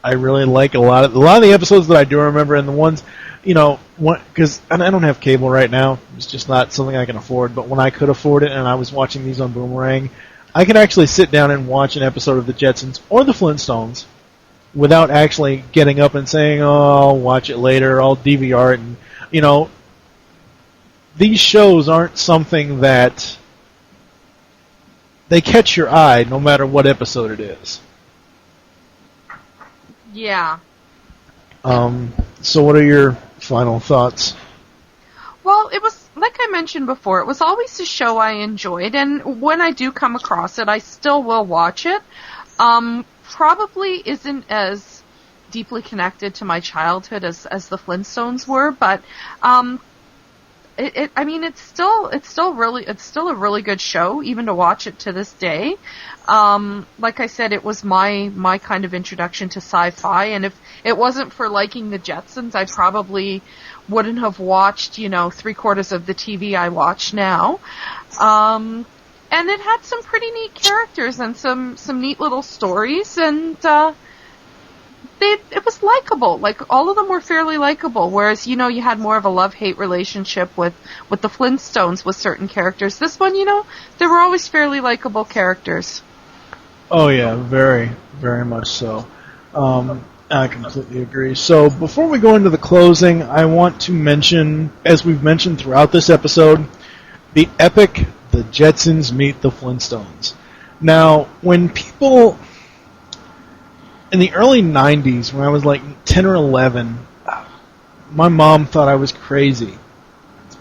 really like a lot of the episodes that I do remember, and the ones, because I don't have cable right now. It's just not something I can afford. But when I could afford it, and I was watching these on Boomerang, I could actually sit down and watch an episode of the Jetsons or the Flintstones without actually getting up and saying, "Oh, I'll watch it later. I'll DVR it." And these shows aren't something that they catch your eye, no matter what episode it is. Yeah. So what are your final thoughts? Well, it was, like I mentioned before, it was always a show I enjoyed, and when I do come across it, I still will watch it. Probably isn't as deeply connected to my childhood as the Flintstones were, but it's still a really good show, even to watch it to this day. Like I said, it was my kind of introduction to sci-fi, and if it wasn't for liking the Jetsons, I probably wouldn't have watched, 3/4 of the TV I watch now. And it had some pretty neat characters and some neat little stories, and it was likable. Like, all of them were fairly likable, whereas, you had more of a love-hate relationship with the Flintstones with certain characters. This one, they were always fairly likable characters. Oh yeah, very, very much so. I completely agree. So before we go into the closing, I want to mention, as we've mentioned throughout this episode, the epic The Jetsons Meet the Flintstones. Now, when people... in the early 90s, when I was like 10 or 11, my mom thought I was crazy,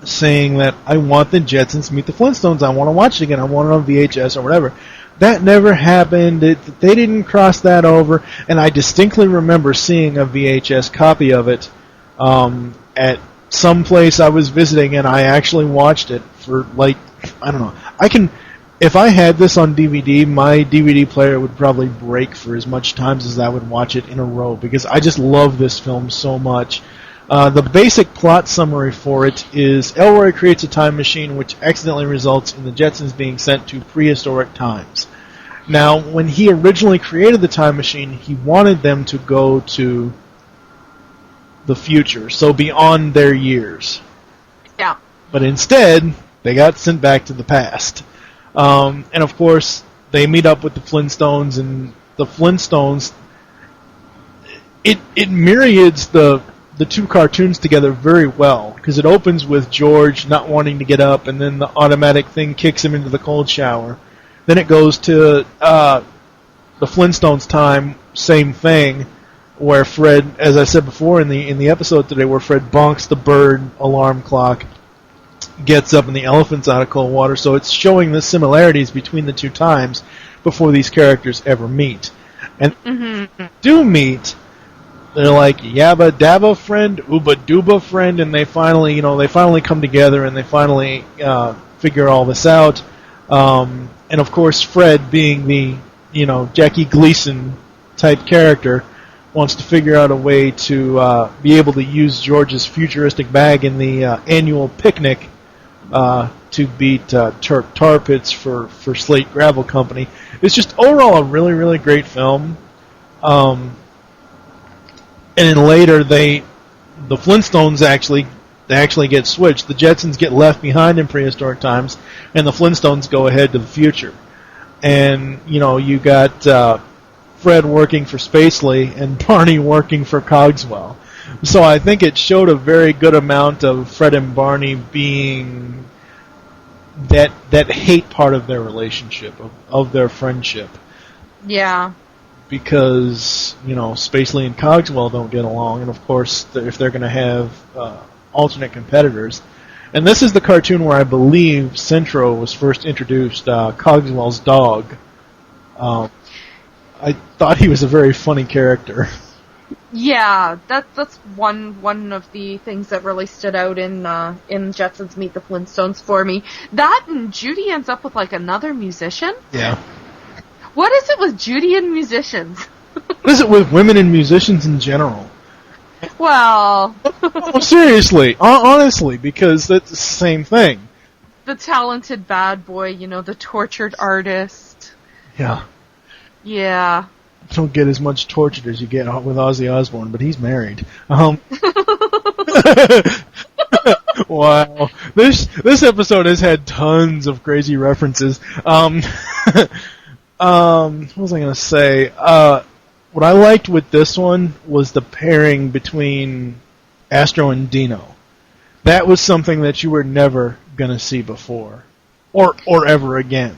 saying that I want the Jetsons to meet the Flintstones. I want to watch it again. I want it on VHS or whatever. That never happened. They didn't cross that over. And I distinctly remember seeing a VHS copy of it at some place I was visiting, and I actually watched it for, like, I don't know. if I had this on DVD, my DVD player would probably break for as much times as I would watch it in a row, because I just love this film so much. The basic plot summary for it is Elroy creates a time machine which accidentally results in the Jetsons being sent to prehistoric times. Now, when he originally created the time machine, he wanted them to go to the future, so beyond their years. Yeah. But instead, they got sent back to the past. And of course, they meet up with the Flintstones, and the Flintstones, it myriads the two cartoons together very well, because it opens with George not wanting to get up, and then the automatic thing kicks him into the cold shower. Then it goes to the Flintstones time, same thing, where Fred, as I said before in the episode today, where Fred bonks the bird alarm clock, gets up, and the elephant's out of cold water. So it's showing the similarities between the two times before these characters ever meet. And do meet, they're like Yabba Dabba friend, Uba Duba friend, and they finally come together, and they finally figure all this out. And of course, Fred, being the Jackie Gleason type character, wants to figure out a way to be able to use George's futuristic bag in the annual picnic to beat Tar Pits for Slate Gravel Company. It's just overall a really, really great film. And then later, the Flintstones actually get switched. The Jetsons get left behind in prehistoric times, and the Flintstones go ahead to the future. And you got Fred working for Spacely and Barney working for Cogswell. So I think it showed a very good amount of Fred and Barney being that hate part of their relationship, of their friendship. Yeah. Because, Spacely and Cogswell don't get along, and of course, if they're going to have alternate competitors. And this is the cartoon where I believe Centro was first introduced, Cogswell's dog. I thought he was a very funny character. Yeah, that's one of the things that really stood out in Jetsons Meet the Flintstones for me. That, and Judy ends up with another musician. Yeah. What is it with Judy and musicians? What is it with women and musicians in general? Well... Well, seriously, honestly, because that's the same thing. The talented bad boy, the tortured artist. Yeah. Yeah. You don't get as much tortured as you get with Ozzy Osbourne, but he's married. Wow. This episode has had tons of crazy references. What was I going to say? What I liked with this one was the pairing between Astro and Dino. That was something that you were never going to see before. Or ever again.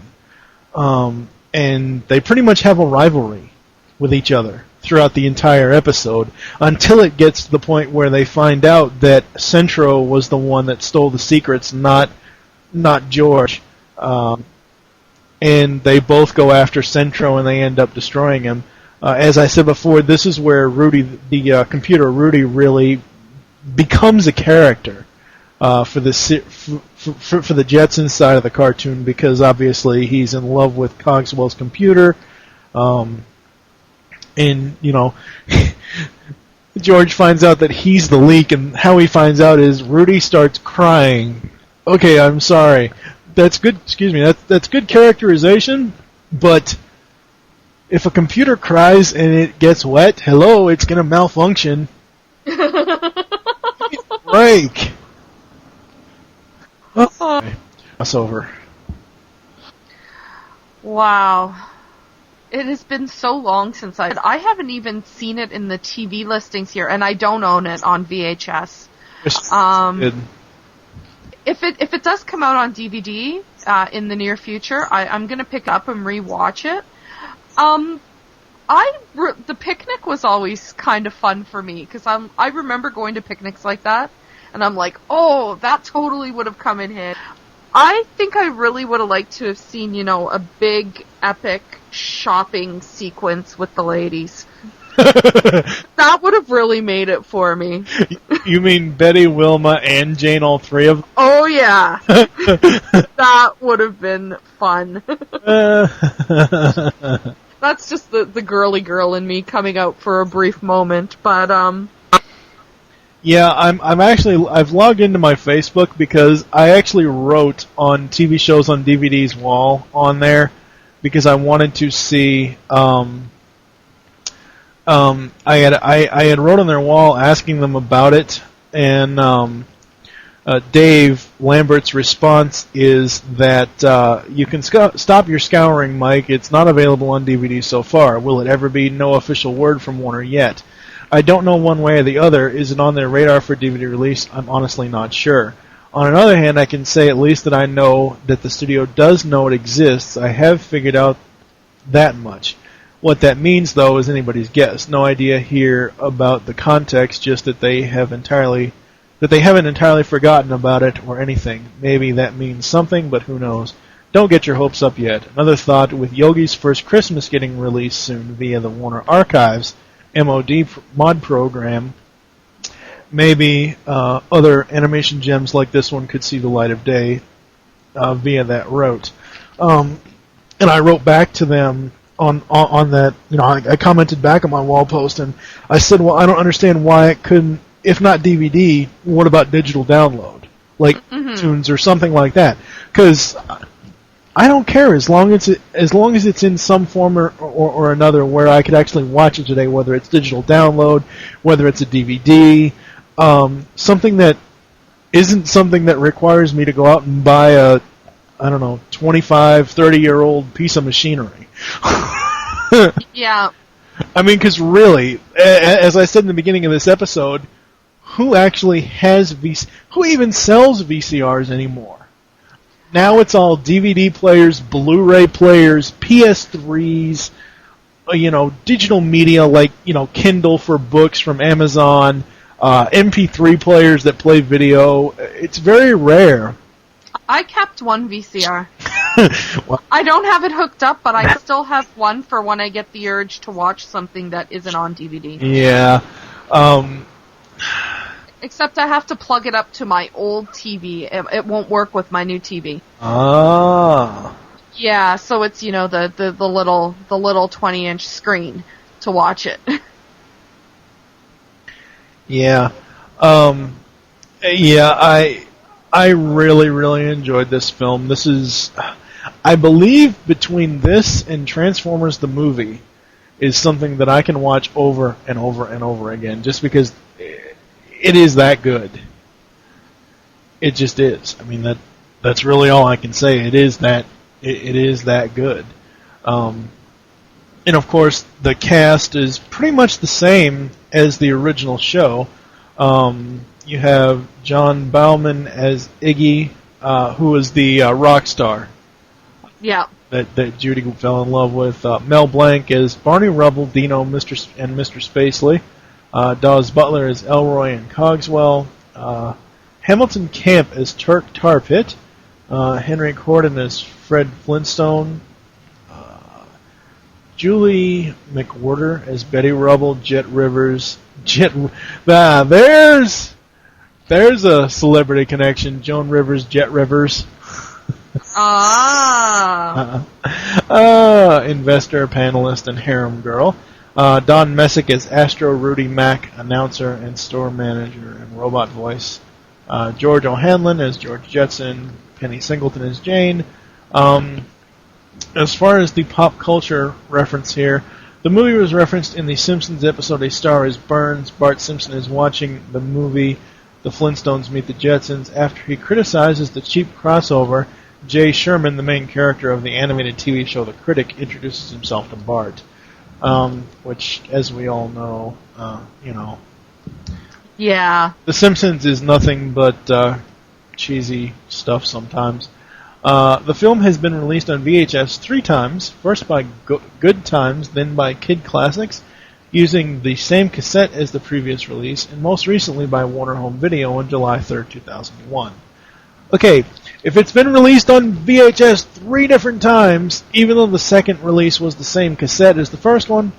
And they pretty much have a rivalry with each other throughout the entire episode, until it gets to the point where they find out that Centro was the one that stole the secrets, not George. And they both go after Centro, and they end up destroying him. As I said before, this is where Rudy, the computer Rudy, really becomes a character for the Jetsons side of the cartoon, because obviously he's in love with Cogswell's computer. And, George finds out that he's the leak, and how he finds out is Rudy starts crying. Okay, I'm sorry. That's good, excuse me, that's good characterization, but if a computer cries and it gets wet, hello, it's going to malfunction. Break. Oh. That's over. Wow. It has been so long since I haven't even seen it in the TV listings here, and I don't own it on VHS. If it does come out on DVD in the near future, I'm gonna pick up and rewatch it. The picnic was always kind of fun for me, because I remember going to picnics like that, and I'm like, oh, that totally would have come in handy. I think I really would have liked to have seen, a big, epic shopping sequence with the ladies. That would have really made it for me. You mean Betty, Wilma, and Jane, all three of them? Oh, yeah. That would have been fun. That's just the girly girl in me coming out for a brief moment, but, Yeah, I've logged into my Facebook because I actually wrote on TV shows on DVD's wall on there because I wanted to see, I had wrote on their wall asking them about it, and Dave Lambert's response is that you can stop your scouring, Mike. It's not available on DVD so far. Will it ever be? No official word from Warner yet. I don't know one way or the other. Is it on their radar for DVD release? I'm honestly not sure. On another hand, I can say at least that I know that the studio does know it exists. I have figured out that much. What that means, though, is anybody's guess. No idea here about the context, just that they haven't entirely forgotten about it or anything. Maybe that means something, but who knows. Don't get your hopes up yet. Another thought, with Yogi's First Christmas getting released soon via the Warner Archives MOD mod program, maybe other animation gems like this one could see the light of day via that route. And I wrote back to them on that, I commented back on my wall post, and I said, well, I don't understand why it couldn't, if not DVD, what about digital download? Like Tunes or something like that. Because I don't care as long as it's in some form or another where I could actually watch it today, whether it's digital download, whether it's a DVD, something that isn't something that requires me to go out and buy a, 25, 30-year-old piece of machinery. yeah. I mean, because really, as I said in the beginning of this episode, who actually who even sells VCRs anymore? Now it's all DVD players, Blu-ray players, PS3s, digital media like, Kindle for books from Amazon, MP3 players that play video. It's very rare. I kept one VCR. Well, I don't have it hooked up, but I still have one for when I get the urge to watch something that isn't on DVD. Yeah. Except I have to plug it up to my old TV. It won't work with my new TV. Ah. Yeah, so it's, the little 20-inch screen to watch it. Yeah. I really, really enjoyed this film. This is, I believe, between this and Transformers the movie, is something that I can watch over and over and over again, just because it is that good. It just is. I mean, that's really all I can say. It is that good. And of course, the cast is pretty much the same as the original show. You have John Bauman as Iggy, who was the rock star. Yeah. That Judy fell in love with. Mel Blanc as Barney Rubble, Dino, and Mr. Spacely. Dawes Butler as Elroy and Cogswell. Hamilton Camp as Turk Tarpit. Henry Corden as Fred Flintstone. Julie McWhorter as Betty Rubble. Jet Rivers. There's a celebrity connection. Joan Rivers, Jet Rivers. Investor, panelist, and harem girl. Don Messick as Astro Rudy Mack, announcer and store manager and robot voice. George O'Hanlon as George Jetson. Penny Singleton as Jane. As far as the pop culture reference here, the movie was referenced in the Simpsons episode A Star is Burns. Bart Simpson is watching the movie The Flintstones Meet the Jetsons after he criticizes the cheap crossover. Jay Sherman, the main character of the animated TV show The Critic, introduces himself to Bart. Which, as we all know, Yeah. The Simpsons is nothing but cheesy stuff sometimes. The film has been released on VHS 3 times, first by Good Times, then by Kid Classics, using the same cassette as the previous release, and most recently by Warner Home Video on July 3rd, 2001. Okay, if it's been released on VHS 3 different times, even though the second release was the same cassette as the first one,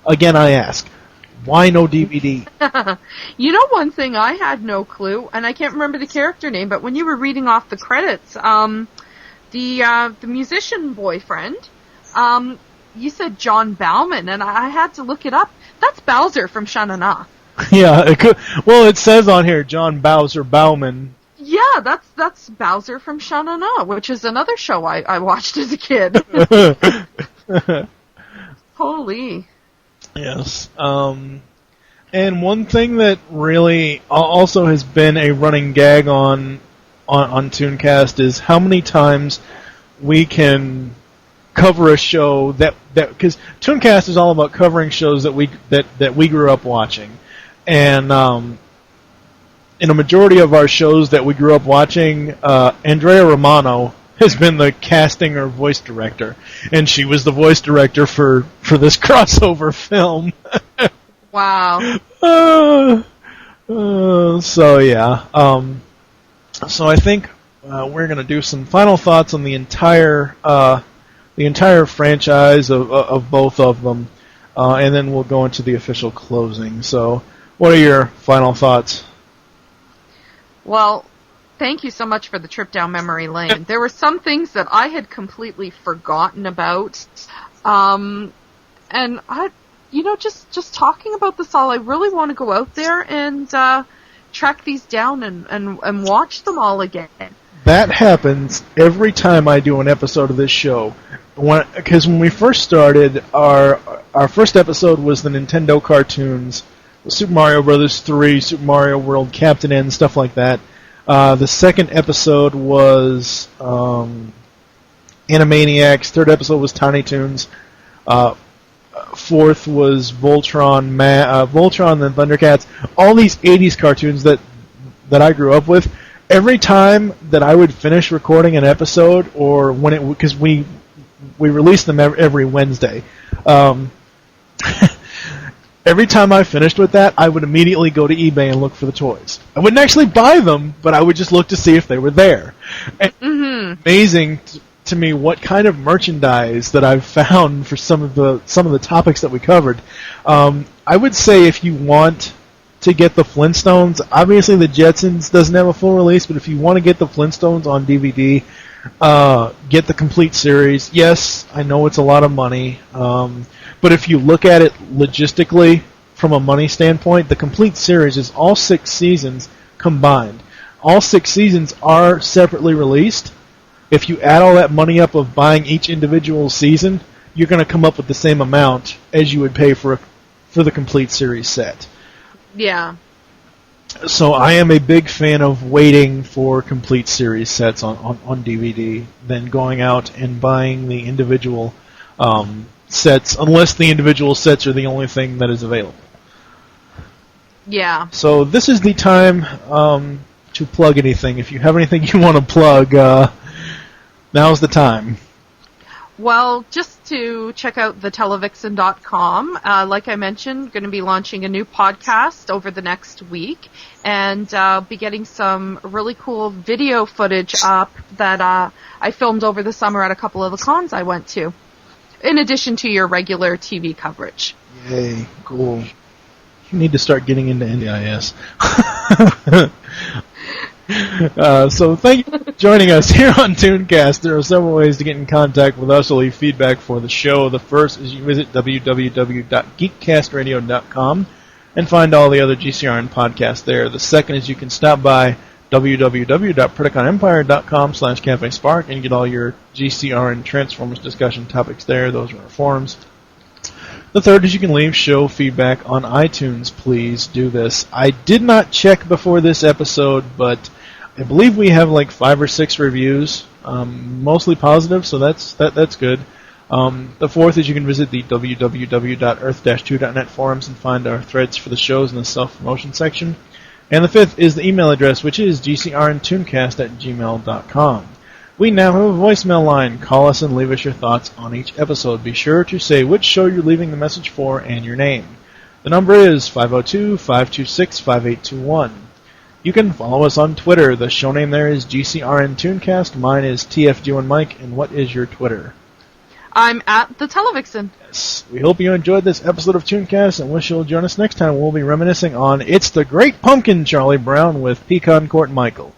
again I ask, Why no DVD? You know, one thing I had no clue, and I can't remember the character name, but when you were reading off the credits, the musician boyfriend, you said John Bauman, and I had to look it up. That's Bowser from Sha-Na-Na. Yeah, it says on here, John Bowser Bauman. Yeah, that's Bowser from Sha-Na-Na, which is another show I watched as a kid. Holy. Yes. And one thing that really also has been a running gag on ToonCast is how many times we can cover a show that because ToonCast is all about covering shows that we grew up watching. And in a majority of our shows that we grew up watching, Andrea Romano has been the casting or voice director, and she was the voice director for this crossover film. Wow. So yeah. So I think we're gonna do some final thoughts on the entire franchise of both of them, and then we'll go into the official closing. So, what are your final thoughts? Well, thank you so much for the trip down memory lane. There were some things that I had completely forgotten about, and I, just talking about this all, I really want to go out there and track these down and watch them all again. That happens every time I do an episode of this show. Because when we first started, our first episode was the Nintendo cartoons, Super Mario Bros. 3, Super Mario World, Captain N, stuff like that. The second episode was Animaniacs. Third episode was Tiny Toons. Fourth was Voltron, Voltron and Thundercats. All these 80s cartoons that I grew up with. Every time that I would finish recording an episode, or when it, because we release them every Wednesday. Every time I finished with that, I would immediately go to eBay and look for the toys. I wouldn't actually buy them, but I would just look to see if they were there. And amazing to me what kind of merchandise that I've found for some of the topics that we covered. I would say if you want to get the Flintstones, obviously the Jetsons doesn't have a full release, but if you want to get the Flintstones on DVD, get the complete series. Yes, I know it's a lot of money, but if you look at it logistically from a money standpoint, the complete series is all 6 seasons combined. All 6 seasons are separately released. If you add all that money up of buying each individual season, you're going to come up with the same amount as you would pay for the complete series set. Yeah. So I am a big fan of waiting for complete series sets on DVD than going out and buying the individual sets, unless the individual sets are the only thing that is available. Yeah. So this is the time to plug anything. If you have anything you want to plug, now's the time. Well, just to check out thetelevixion.com, like I mentioned, going to be launching a new podcast over the next week, and be getting some really cool video footage up that I filmed over the summer at a couple of the cons I went to, in addition to your regular TV coverage. Yay, cool. You need to start getting into NDIS. So thank you for joining us here on ToonCast. There are several ways to get in contact with us or leave feedback for the show. The first is you visit www.geekcastradio.com and find all the other GCRN podcasts there. The second is you can stop by www.PrediconEmpire.com/CafeSpark and get all your GCRN Transformers discussion topics there. Those are our forums. The third is you can leave show feedback on iTunes. Please do this. I did not check before this episode, but I believe we have like 5 or 6 reviews, mostly positive, so that's good. The fourth is you can visit the www.earth-2.net forums and find our threads for the shows in the self-promotion section. And the fifth is the email address, which is gcrntooncast@gmail.com. We now have a voicemail line. Call us and leave us your thoughts on each episode. Be sure to say which show you're leaving the message for and your name. The number is 502-526-5821. You can follow us on Twitter. The show name there is GCRN ToonCast. Mine is TFG1Mike. And what is your Twitter? I'm at the Televixen. Yes. We hope you enjoyed this episode of ToonCast and wish you'll join us next time. We'll be reminiscing on It's the Great Pumpkin, Charlie Brown, with Pecan Court Michael.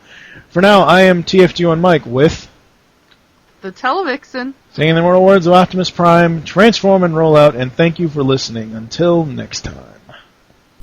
For now, I am TFG1 Mike with The Televixen. Singing the immortal words of Optimus Prime, transform and roll out, and thank you for listening. Until next time.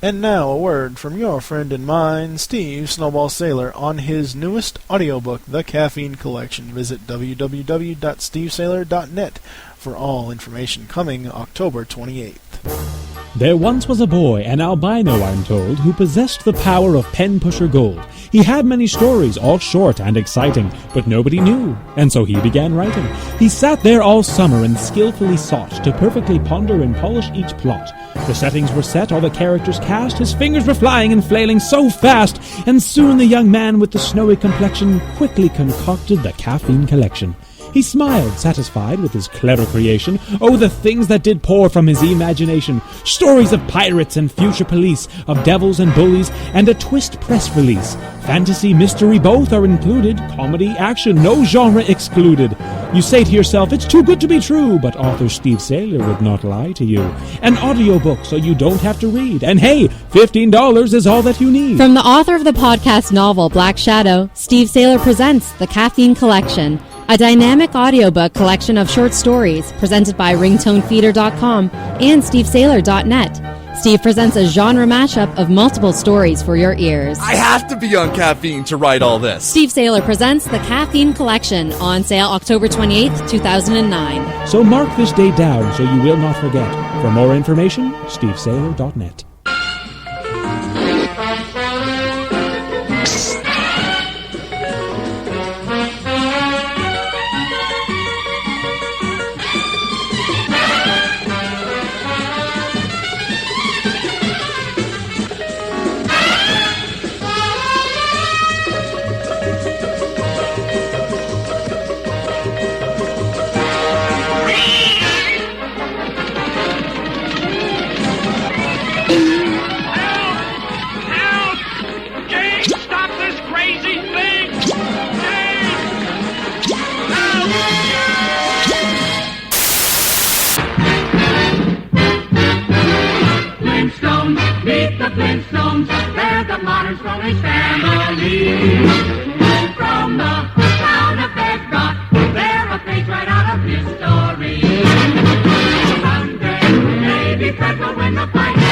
And now a word from your friend and mine, Steve Snowball Sailor, on his newest audiobook, The Caffeine Collection. Visit www.stevesailor.net for all information, coming October 28th. There once was a boy, an albino I'm told, who possessed the power of pen-pusher gold. He had many stories, all short and exciting, but nobody knew, and so he began writing. He sat there all summer and skillfully sought to perfectly ponder and polish each plot. The settings were set, all the characters cast, his fingers were flying and flailing so fast, and soon the young man with the snowy complexion quickly concocted the Caffeine Collection. He smiled, satisfied with his clever creation. Oh, the things that did pour from his imagination. Stories of pirates and future police, of devils and bullies, and a twist press release. Fantasy, mystery, both are included. Comedy, action, no genre excluded. You say to yourself, it's too good to be true, but author Steve Sailor would not lie to you. An audiobook so you don't have to read. And hey, $15 is all that you need. From the author of the podcast novel Black Shadow, Steve Sailor presents The Caffeine Collection, a dynamic audiobook collection of short stories presented by ringtonefeeder.com and stevesailor.net. Steve presents a genre mashup of multiple stories for your ears. I have to be on caffeine to write all this. Steve Sailor presents The Caffeine Collection, on sale October 28th, 2009. So mark this date down so you will not forget. For more information, stevesailor.net. Flintstones, they're the modern Stone Age family. From the town of Bedrock, they're a page right out of history. Someday, maybe Fred will win the fight.